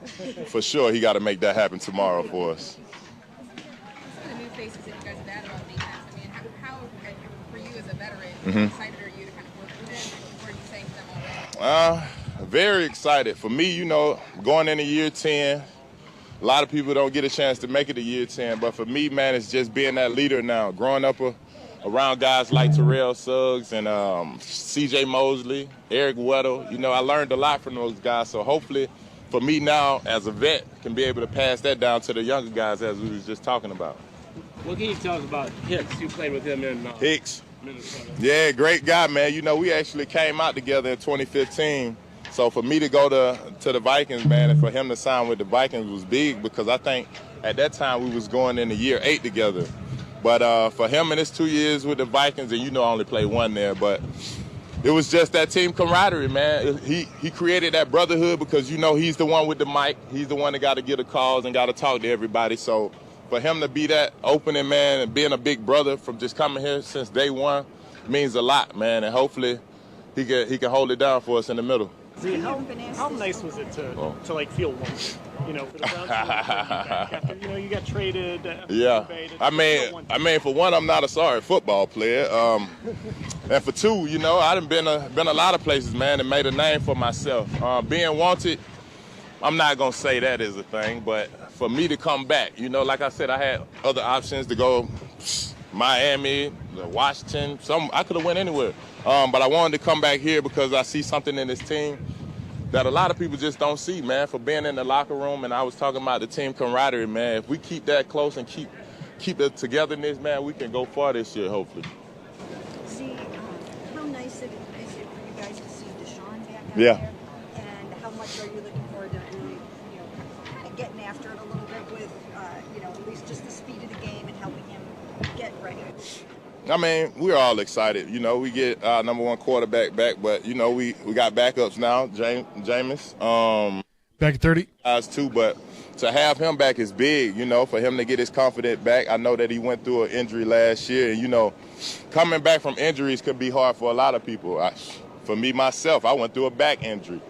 for sure, he got to make that happen tomorrow for us. Some of the new faces that you guys have added on defense, I mean, how for you as a veteran, Mhm. excited are you to kind of work with them? What are you saying to them already? Very excited. For me, going into year 10, a lot of people don't get a chance to make it to year 10. But for me, man, it's just being that leader now. Growing up around guys like Terrell Suggs and C.J. Mosley, Eric Weddle, I learned a lot from those guys. So hopefully, for me now, as a vet, can be able to pass that down to the younger guys as we was just talking about. What can you tell us about Hicks? You played with him in Hicks. Minnesota. Yeah, great guy, man. We actually came out together in 2015. So for me to go to the Vikings, man, and for him to sign with the Vikings was big because I think at that time we was going into year 8 together. But for him in his 2 years with the Vikings, and I only played 1 there, but it was just that team camaraderie, man. He created that brotherhood because, he's the one with the mic. He's the one that got to get the calls and got to talk to everybody. So for him to be that opening, man, and being a big brother from just coming here since day one means a lot, man. And hopefully he can hold it down for us in the middle. See, how nice was it to feel wanted? For the Browns after you got traded. Yeah, I mean, for one, I'm not a sorry football player, and for two, I done been a lot of places, man, and made a name for myself. Being wanted, I'm not gonna say that is a thing, but for me to come back, like I said, I had other options to go, Miami, Washington, I could have went anywhere. But I wanted to come back here because I see something in this team that a lot of people just don't see, man, for being in the locker room. And I was talking about the team camaraderie, man. If we keep that close and keep the togetherness, man, we can go far this year, hopefully. See, how nice is it for you guys to see Deshaun back out Yeah. there? And how much are you looking forward to really, kind of getting after it a little bit with, at least just the speed of the game and helping him get ready? I mean, we're all excited. We get our number 1 quarterback back, but, we got backups now, Jameis. Back at 30? Guys too, but to have him back is big, for him to get his confidence back. I know that he went through an injury last year, and, coming back from injuries could be hard for a lot of people. For me, myself, I went through a back injury.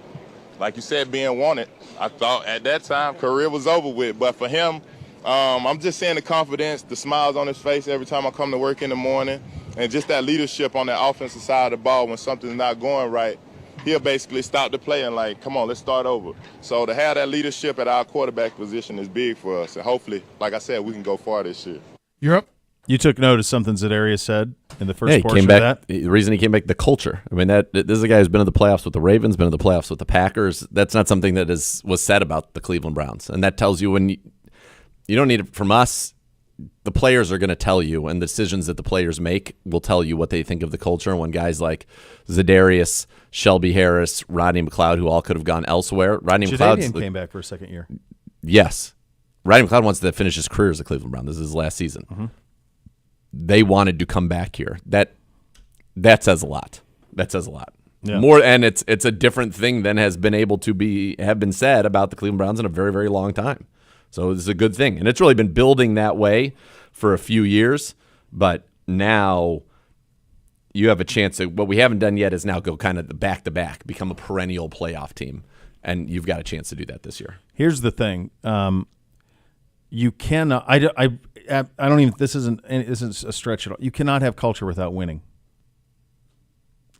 Like you said, being wanted, I thought at that time career was over with, but for him, I'm just seeing the confidence, the smiles on his face every time I come to work in the morning, and just that leadership on the offensive side of the ball when something's not going right. He'll basically stop the play and come on, let's start over. So to have that leadership at our quarterback position is big for us, and hopefully, like I said, we can go far this year. You're up. You took note of something Za'Darius said in the first he portion came back, of that? The reason he came back, the culture. I mean, this is a guy who's been in the playoffs with the Ravens, been in the playoffs with the Packers. That's not something that was said about the Cleveland Browns, and that tells you when you don't need it from us. The players are going to tell you, and the decisions that the players make will tell you what they think of the culture. And when guys like Za'Darius, Shelby Harris, Rodney McLeod, who all could have gone elsewhere, Rodney McLeod came back for a second year. Yes, Rodney McLeod wants to finish his career as a Cleveland Brown. This is his last season. Mm-hmm. They wanted to come back here. That says a lot. That says a lot. Yeah. More, and it's a different thing than has been able to have been said about the Cleveland Browns in a very, very long time. So this is a good thing. And it's really been building that way for a few years. But now you have a chance to, what we haven't done yet is now go kind of back-to-back, become a perennial playoff team. And you've got a chance to do that this year. Here's the thing. You cannot, I don't even, this isn't a stretch at all. You cannot have culture without winning.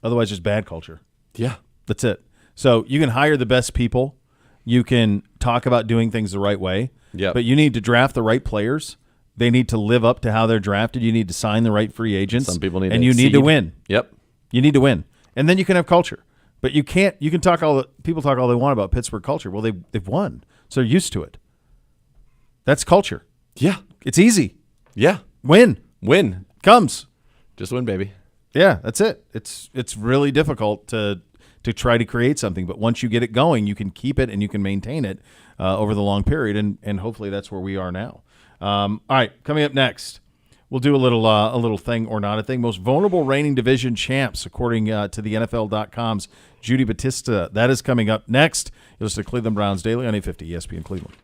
Otherwise, it's bad culture. Yeah. That's it. So you can hire the best people. You can talk about doing things the right way. Yeah. But you need to draft the right players. They need to live up to how they're drafted. You need to sign the right free agents. Some people need and to you need to exceed. win. Yep. You need to win. And then you can have culture. But you can't, people talk all they want about Pittsburgh culture. Well, they've won. So they're used to it. That's culture. Yeah. It's easy. Yeah. Win. Comes. Just win, baby. Yeah, that's it. It's really difficult to try to create something, but once you get it going, you can keep it and you can maintain it over the long period, and hopefully that's where we are now. All right, coming up next, We'll do a little thing or not a thing. Most vulnerable reigning division champs, according to the NFL.com's Judy Batista. That is coming up next. You'll listen to Cleveland Browns Daily on 850 ESPN Cleveland.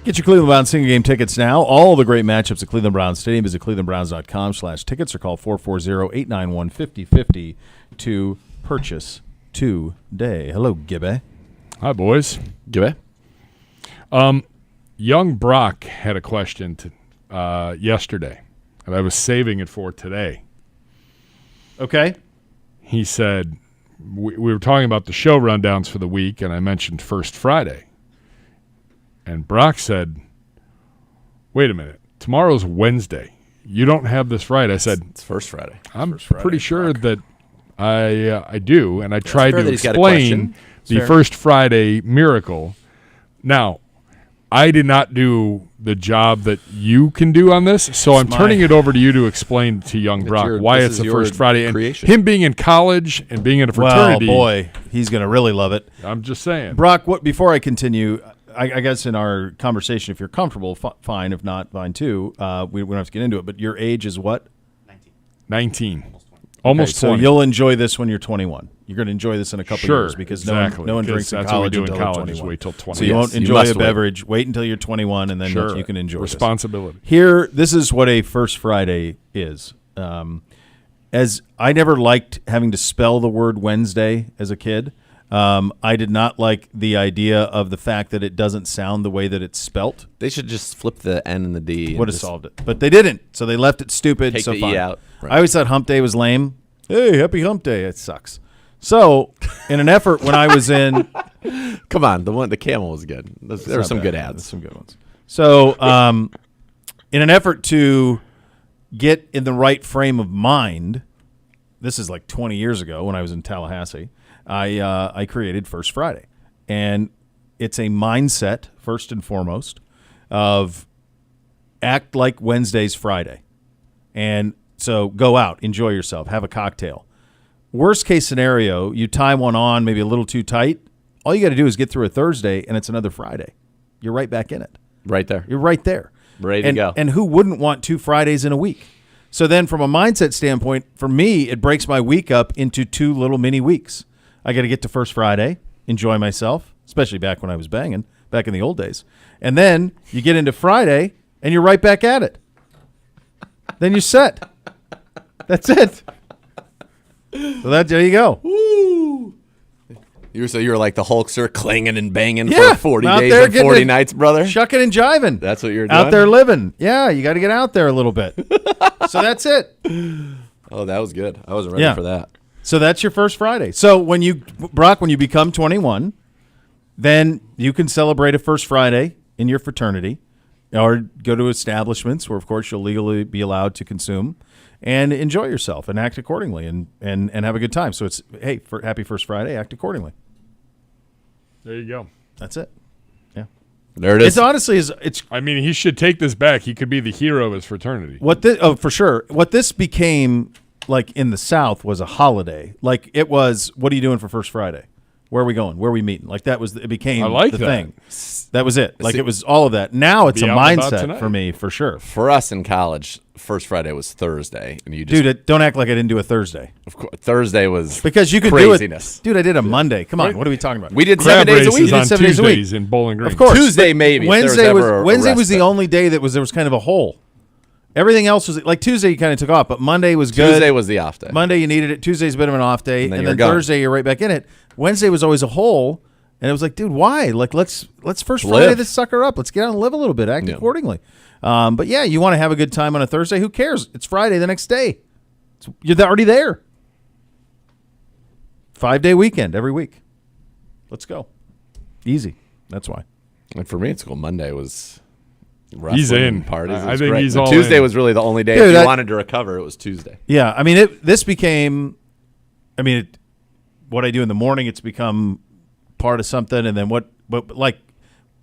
Get your Cleveland Browns single game tickets now. All the great matchups at Cleveland Browns Stadium. Visit clevelandbrowns.com/tickets or call 440-891-5050 to purchase today. Hello, Gibby. Hi, boys. Gibby. Young Brock had a question yesterday, and I was saving it for today. Okay. He said, we were talking about the show rundowns for the week, and I mentioned First Friday. And Brock said, wait a minute, tomorrow's Wednesday. You don't have this right. I said, it's First Friday. I'm pretty sure that I do, and I tried fair to that he's got a explain question. the Fair. First Friday miracle. Now, I did not do the job that you can do on this, so I'm turning it over to you to explain to young Brock why this it's is the your First Friday. And creation. him being in college and being in a fraternity. Well, boy, he's going to really love it. I'm just saying. Brock, before I continue, I guess in our conversation, if you're comfortable, fine. If not, fine too. We don't have to get into it, but your age is what? 19. Almost 20. So you'll enjoy this when you're 21. You're going to enjoy this in a couple Sure, years because exactly, no one because drinks in that's what we college do in until they're college is 21. wait till 20. So you Yes, won't you enjoy must a beverage. Wait until you're 21, and then Sure. you can enjoy Responsibility. this. Here, this is what a First Friday is. As I never liked having to spell the word Wednesday as a kid. I did not like the idea of the fact that it doesn't sound the way that it's spelt. They should just flip the N and the D. Would have solved it. But they didn't, so they left it stupid. Take so the E fine. out. Right. I always thought Hump Day was lame. Hey, happy Hump Day. It sucks. So, in an effort when I was in... Come on, the camel was good. There were some good ads. Some good ones. So, in an effort to get in the right frame of mind, this is like 20 years ago when I was in Tallahassee, I created First Friday. And it's a mindset, first and foremost, of act like Wednesday's Friday. And so go out, enjoy yourself, have a cocktail. Worst case scenario, you tie one on maybe a little too tight. All you got to do is get through a Thursday, and it's another Friday. You're right back in it. Right there. You're right there. Ready to go. And who wouldn't want 2 Fridays in a week? So then from a mindset standpoint, for me, it breaks my week up into 2 little mini weeks. I got to get to First Friday, enjoy myself, especially back when I was banging, back in the old days. And then you get into Friday, and you're right back at it. Then you're set. That's it. So there you go. Woo! You were like the Hulkster, clanging and banging Yeah, for 40 out days there and getting 40 it, nights, brother. Shucking and jiving. That's what you're doing? Out there living. Yeah, you got to get out there a little bit. So that's it. Oh, that was good. I wasn't ready for that. So that's your First Friday. So when you become 21, then you can celebrate a First Friday in your fraternity or go to establishments where, of course, you'll legally be allowed to consume and enjoy yourself and act accordingly and have a good time. So it's, hey, happy First Friday, act accordingly. There you go. That's it. Yeah. There it is. It's honestly it's. I mean, he should take this back. He could be the hero of his fraternity. For sure. What this became like in the South was a holiday. Like it was, what are you doing for First Friday? Where are we going? Where are we meeting? Like that was, it became I like the that. thing. That was it. Like it was all of that. Now it's Be a out and about mindset tonight. for me, for sure. For us in college, First Friday was Thursday, and you just Dude, don't act like I didn't do a Thursday. Of course, Thursday was Because you could craziness. do it. Dude, I did a Monday. Come on, what are we talking about? We did Crab 7 days a races week. on 7 days a week. Tuesdays in Bowling Green. Of course. Tuesday but maybe, if there was Wednesday ever a Wednesday was the respite. only day there was kind of a hole. Everything else was like Tuesday you kind of took off, but Monday was good. Tuesday was the off day. Monday you needed it. Tuesday's a bit of an off day, And then and you're then gone. Thursday you're right back in it. Wednesday was always a hole, and it was like, dude, why? Like let's First Friday Live. this sucker up. Let's get out and live a little bit, act Yeah. accordingly. But yeah, you want to have a good time on a Thursday. Who cares? It's Friday the next day. You're already there. 5-day weekend every week. Let's go. Easy. That's why. And for me, it's cool. Monday was He's wrestling in. parties. It I was think great. he's And all Tuesday in. was really the only day. Dude, if you wanted to recover, it was Tuesday. Yeah, I mean, this became. I mean, what I do in the morning, it's become part of something, and then but like,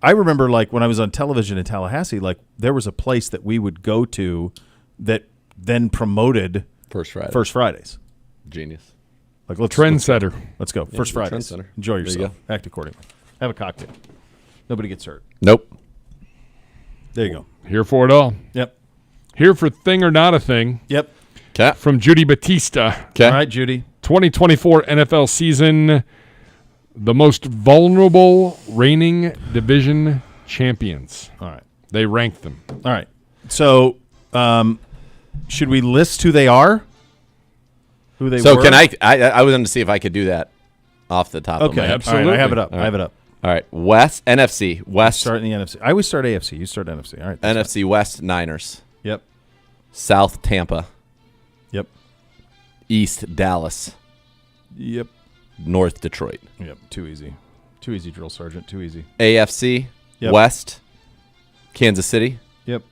I remember like when I was on television in Tallahassee, like there was a place that we would go to that then promoted First Fridays. Genius. Like Trendsetter. Let's go. Yeah, First you're a Fridays. trendsetter. Enjoy There you yourself. go. Act accordingly. Have a cocktail. Nobody gets hurt. Nope. There you go. Here for it all. Yep. Here for Thing or Not a Thing. Yep. Okay. From Judy Batista. Okay. All right, Judy. 2024 NFL season. The most vulnerable reigning division champions. All right. They ranked them. All right. So, should we list who they are? Who they So were? can I was going to see if I could do that off the top of my Okay, head. absolutely. All right, I have it up. All I have it up. All right. West, NFC. West. Start in the NFC. I always start AFC. You start NFC. All right. NFC West, Niners. Yep. South, Tampa. Yep. East, Dallas. Yep. North, Detroit. Yep. Too easy. Too easy, drill sergeant. Too easy. AFC, Yep. West, Kansas City. Yep.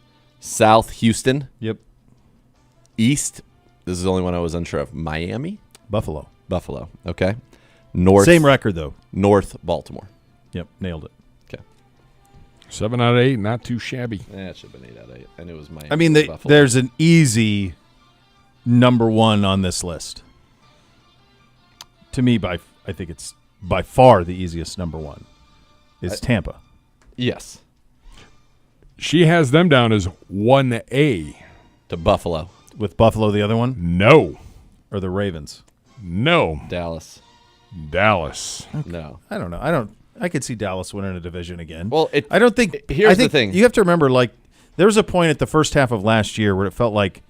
South, Houston. Yep. East, this is the only one I was unsure of. Miami? Buffalo. Buffalo. Okay. North. Same record, though. North, Baltimore. Yep. Nailed it. Okay. 7 out of 8, not too shabby. It should have been 8 out of 8. I knew it was Miami. I mean, Buffalo. there's an easy number one on this list. To me, I think it's by far the easiest number one is Tampa. Yes. She has them down as 1A. To Buffalo. With Buffalo the other one? No. Or the Ravens? No. Dallas. Dallas. No. I don't know. I could see Dallas winning a division again. Well, I don't think. Here's I think the thing. You have to remember, like, there was a point at the first half of last year where it felt like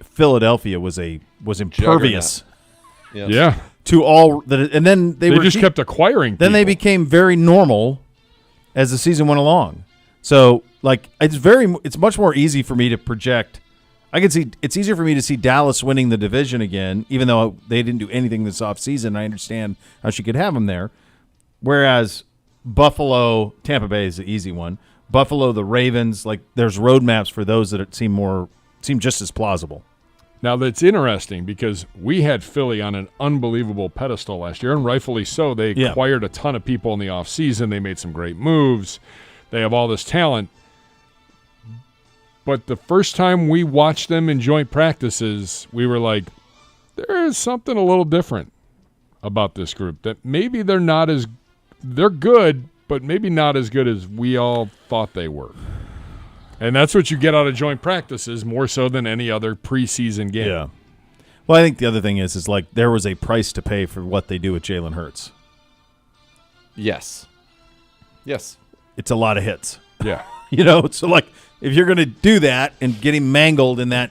Philadelphia was impervious. Yes. Yeah. To all that, and then they just kept acquiring. Then they became very normal as the season went along. So, like, it's much more easy for me to project. I can see it's easier for me to see Dallas winning the division again, even though they didn't do anything this offseason. I understand how she could have them there. Whereas Buffalo, Tampa Bay is the easy one. Buffalo, the Ravens, like there's roadmaps for those that seem just as plausible. Now, that's interesting because we had Philly on an unbelievable pedestal last year, and rightfully so. They acquired a ton of people in the offseason. They made some great moves. They have all this talent. But the first time we watched them in joint practices, we were like, there is something a little different about this group. That maybe they're good, but maybe not as good as we all thought they were. And that's what you get out of joint practices more so than any other preseason game. Yeah. Well, I think the other thing is like there was a price to pay for what they do with Jalen Hurts. Yes. Yes. It's a lot of hits. Yeah. So like if you're going to do that and get him mangled in that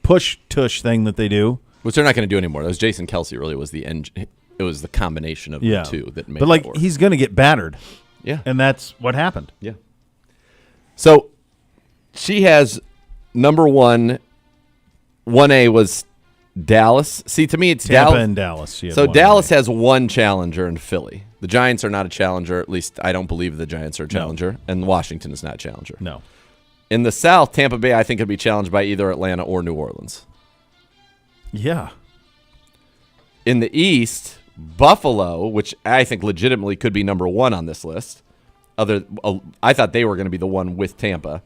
push-tush thing that they do. Which they're not going to do anymore. That was Jason Kelsey really was the engine. It was the combination of the two that made But like that work. he's going to get battered. Yeah. And that's what happened. Yeah. So she has number 1. 1A was Dallas. See, to me, it's Tampa Dallas and Dallas. So Dallas has one challenger in Philly. The Giants are not a challenger. At least I don't believe the Giants are a challenger. And Washington is not a challenger. No. In the South, Tampa Bay, I think, could be challenged by either Atlanta or New Orleans. Yeah. In the East, Buffalo, which I think legitimately could be number 1 on this list. I thought they were going to be the one with Tampa.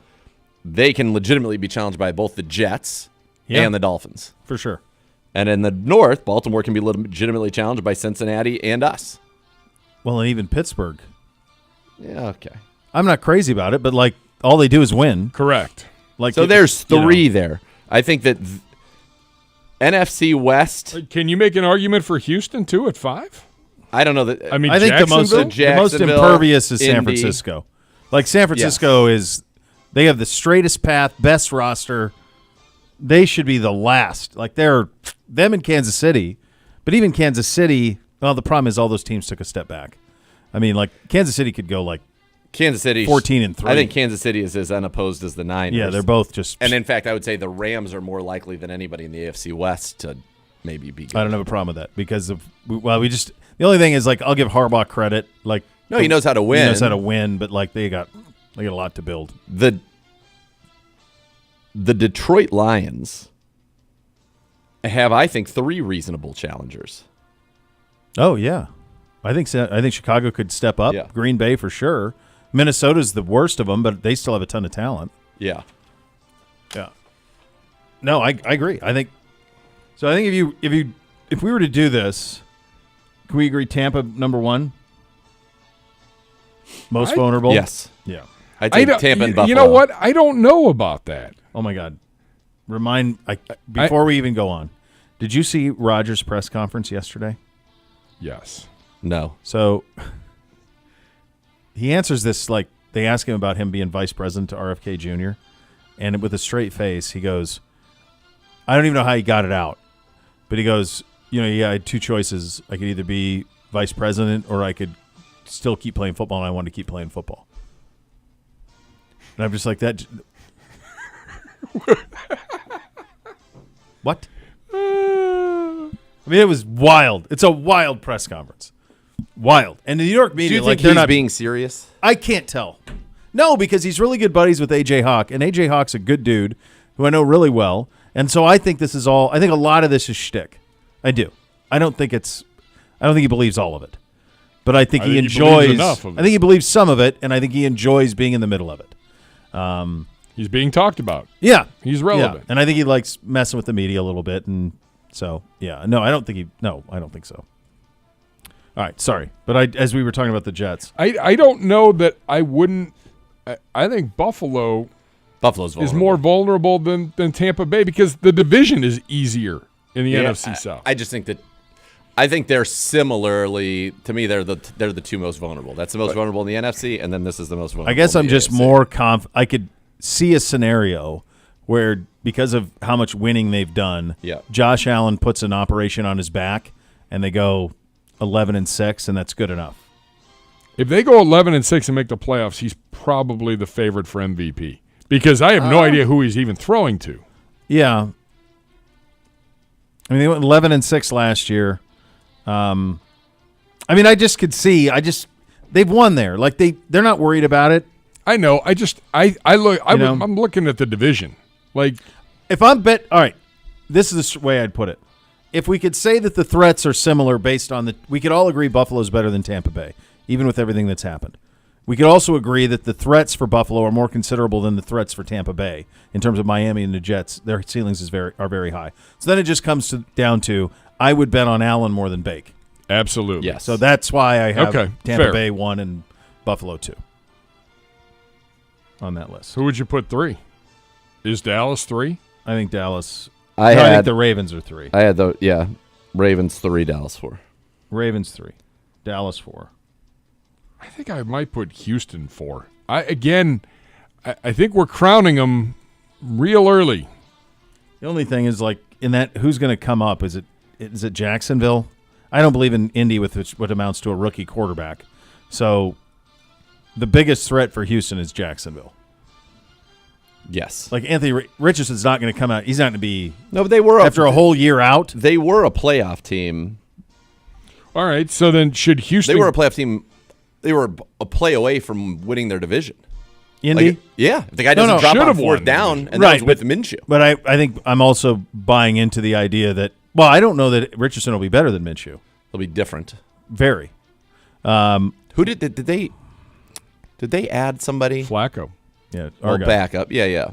They can legitimately be challenged by both the Jets and the Dolphins. For sure. And in the North, Baltimore can be legitimately challenged by Cincinnati and us. Well, and even Pittsburgh. Yeah, okay. I'm not crazy about it, but like all they do is win. Correct. Like so there's 3 there. I think that NFC West. Can you make an argument for Houston too at 5? I don't know that. I mean, I think the most Jacksonville, impervious is San Indy. Francisco. Like San Francisco they have the straightest path, best roster. They should be the last. Like them in Kansas City, but even Kansas City. Well, the problem is all those teams took a step back. I mean, like Kansas City could go like Kansas City 14-3. I think Kansas City is as unopposed as the Niners. Yeah, they're both just. And in fact, I would say the Rams are more likely than anybody in the AFC West to maybe be good. I don't have a problem with that because the only thing is like I'll give Harbaugh credit. Like no, he knows how to win. He knows how to win, but like they got a lot to build. The Detroit Lions have, I think, 3 reasonable challengers. Oh yeah, I think Chicago could step up. Yeah. Green Bay for sure. Minnesota's the worst of them, but they still have a ton of talent. Yeah. Yeah. No, I agree. I think if we were to do this, can we agree Tampa number 1? Most vulnerable? Yes. Yeah. I'd say Tampa and Buffalo. You know what? I don't know about that. Oh my God. Before we even go on, did you see Rodgers' press conference yesterday? Yes. No. So he answers this they ask him about him being vice president to RFK Jr., and with a straight face, he goes, I don't even know how he got it out, but he goes, I had two choices. I could either be vice president or I could still keep playing football, and I wanted to keep playing football. And I'm just like, that. What? I mean, it was wild. It's a wild press conference. Wild. And the New York media, Do you think they're he's not being serious? I can't tell. No, because he's really good buddies with A.J. Hawk, and A.J. Hawk's a good dude who I know really well. And so I think this is all. I think a lot of this is shtick. I do. I don't think he believes all of it, but I think he enjoys. Enough of it. I think he believes some of it, and I think he enjoys being in the middle of it. He's being talked about. Yeah, he's relevant, and I think he likes messing with the media a little bit, and so no, I don't think so. All right, sorry, but as we were talking about the Jets, I don't know that I wouldn't. I think Buffalo's vulnerable. is more vulnerable than Tampa Bay because the division is easier in the NFC South. I just think that. I think they're similarly to me. They're the two most vulnerable. That's the most vulnerable in the NFC, and then this is the most vulnerable. I guess in I'm the just AFC. more I could see a scenario where because of how much winning they've done, Josh Allen puts an operation on his back, and they go 11-6, and that's good enough. If they go 11-6 and make the playoffs, he's probably the favorite for MVP because I have no idea who he's even throwing to. Yeah, I mean they went 11-6 last year. I mean, I just could see. They've won there. Like they're not worried about it. I know. I'm looking at the division. Like, if I'm all right, this is the way I'd put it. If we could say that the threats are similar based on we could all agree Buffalo's better than Tampa Bay, even with everything that's happened. We could also agree that the threats for Buffalo are more considerable than the threats for Tampa Bay in terms of Miami and the Jets. Their ceilings are very high. So then it just comes down to I would bet on Allen more than Bake. Absolutely. Yes. So that's why I have Tampa fair. Bay 1 and Buffalo 2 on that list. Who would you put 3? Is Dallas 3? I think Dallas. I think the Ravens are 3. I had Ravens 3, Dallas 4. Ravens 3, Dallas 4. I think I might put Houston 4. I think we're crowning them real early. The only thing is in that who's going to come up? Is it Jacksonville? I don't believe in Indy with what amounts to a rookie quarterback. So the biggest threat for Houston is Jacksonville. Yes. Like Anthony Richardson's not going to come out. He's not going to be. No, but they were after a whole year out. They were a playoff team. All right. So then should Houston? They were a playoff team. They were a play away from winning their division. Indy? If the guy doesn't drop on fourth down, and that was with Minshew. But I think I'm also buying into the idea that, well, I don't know that Richardson will be better than Minshew. He'll be different. Very. Who did they add somebody? Flacco. Yeah, our backup. Yeah.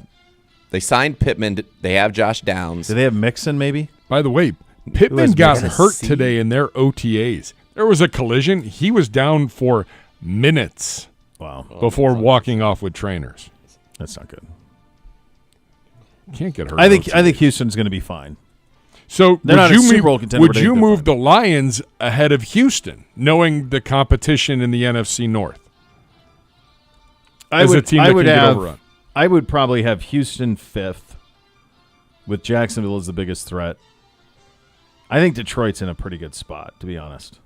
They signed Pittman. They have Josh Downs. Do they have Mixon maybe? By the way, Pittman got hurt today in their OTAs. There was a collision. He was down for minutes. Wow. Before walking off with trainers. That's not good. Can't get hurt. I think Houston's going to be fine. So they're not a Super Bowl contender. Would you move the Lions ahead of Houston, knowing the competition in the NFC North? I would probably have Houston 5th, with Jacksonville as the biggest threat. I think Detroit's in a pretty good spot, to be honest.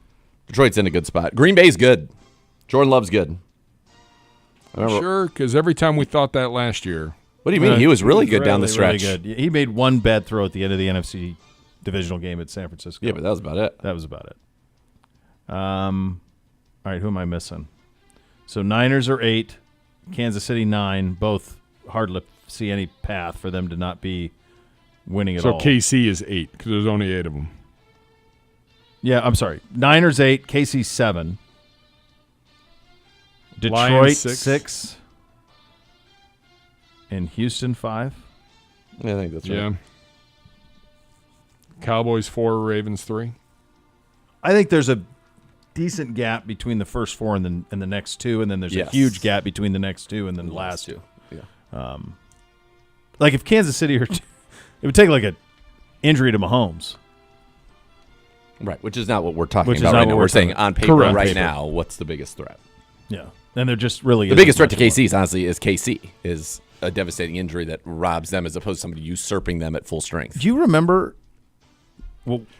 Detroit's in a good spot. Green Bay's good. Jordan Love's good. Sure, because every time we thought that last year. What do you mean? He was really good down the stretch. Really good. He made one bad throw at the end of the NFC divisional game at San Francisco. Yeah, but that was about it. All right, who am I missing? So Niners are 8, Kansas City 9. Both hard to see any path for them to not be winning at all. So KC is 8 because there's only 8 of them. Yeah, I'm sorry. Niners 8, KC 7. Detroit Lions 6. And Houston 5. Yeah, I think that's right. Yeah. Cowboys 4, Ravens 3. I think there's a decent gap between the first 4 and the next 2, and then there's a huge gap between the next 2 and then the last 2. Yeah. Like if Kansas City it would take like an injury to Mahomes. Right, which is not what we're talking about right now. We're saying on paper right now, what's the biggest threat? Yeah. And they're just really the biggest threat to KC honestly is KC is a devastating injury that robs them as opposed to somebody usurping them at full strength. Do you remember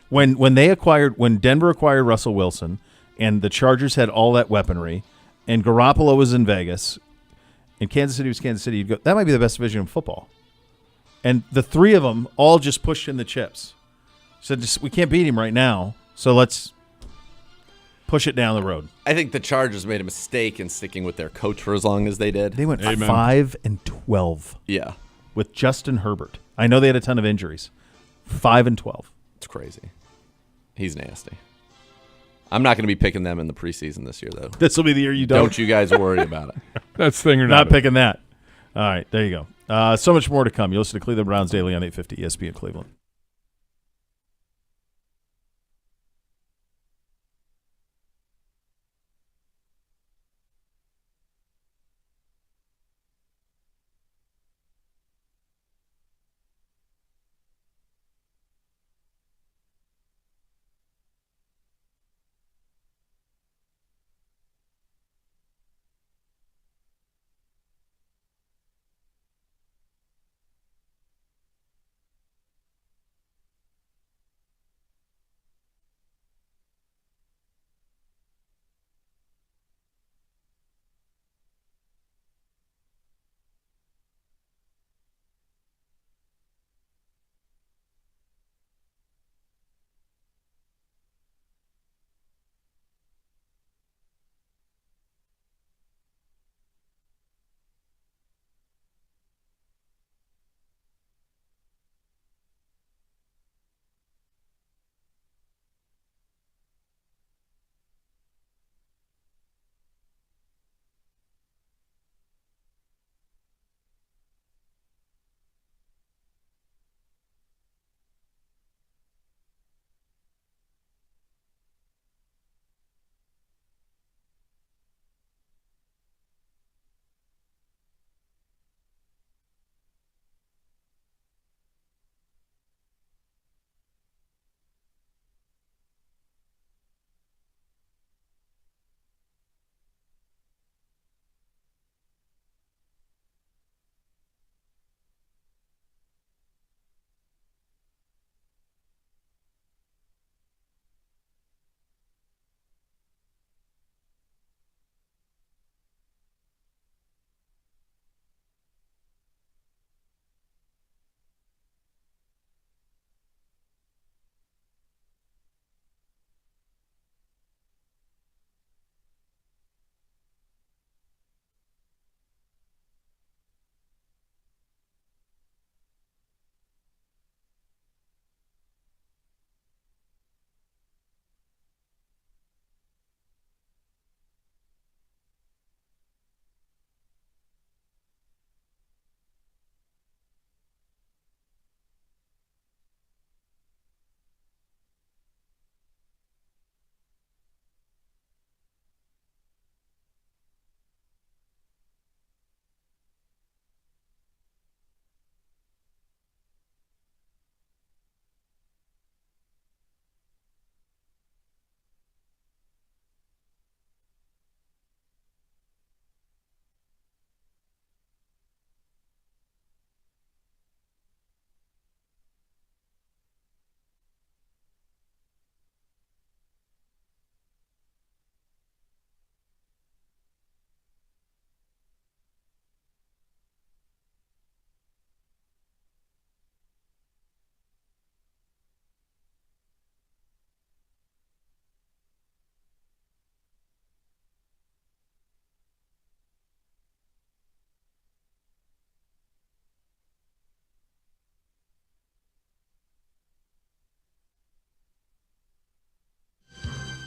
when Denver acquired Russell Wilson and the Chargers had all that weaponry and Garoppolo was in Vegas and Kansas City was Kansas City? You'd go, that might be the best division of football. And the three of them all just pushed in the chips. Said, we can't beat him right now, so let's push it down the road. I think the Chargers made a mistake in sticking with their coach for as long as they did. They went 5-12. Yeah. With Justin Herbert. I know they had a ton of injuries. 5-12. It's crazy. He's nasty. I'm not going to be picking them in the preseason this year, though. This will be the year you don't. Don't you guys worry about it. That's thing or not picking that. All right, there you go. So much more to come. You listen to Cleveland Browns Daily on 850 ESPN Cleveland.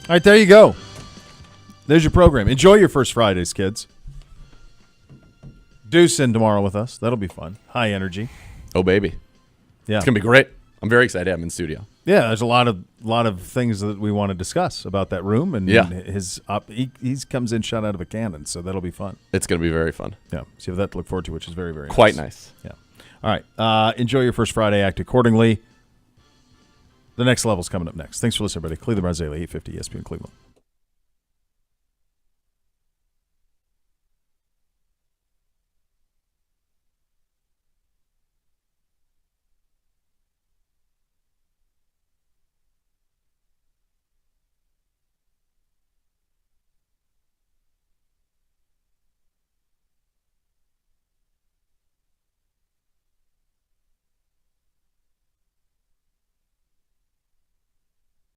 All right, there you go. There's your program. Enjoy your first Fridays, kids. Deuce in tomorrow with us. That'll be fun. High energy. Oh, baby. Yeah. It's going to be great. I'm very excited to have him in studio. Yeah, there's a lot of things that we want to discuss about that room, and his he comes in shot out of a cannon, so that'll be fun. It's going to be very fun. Yeah, so you have that to look forward to, which is very, very quite nice. Yeah. All right. Enjoy your first Friday. Act accordingly. The next level's coming up next. Thanks for listening, everybody. Cleveland Browns Daily, 850 ESPN Cleveland.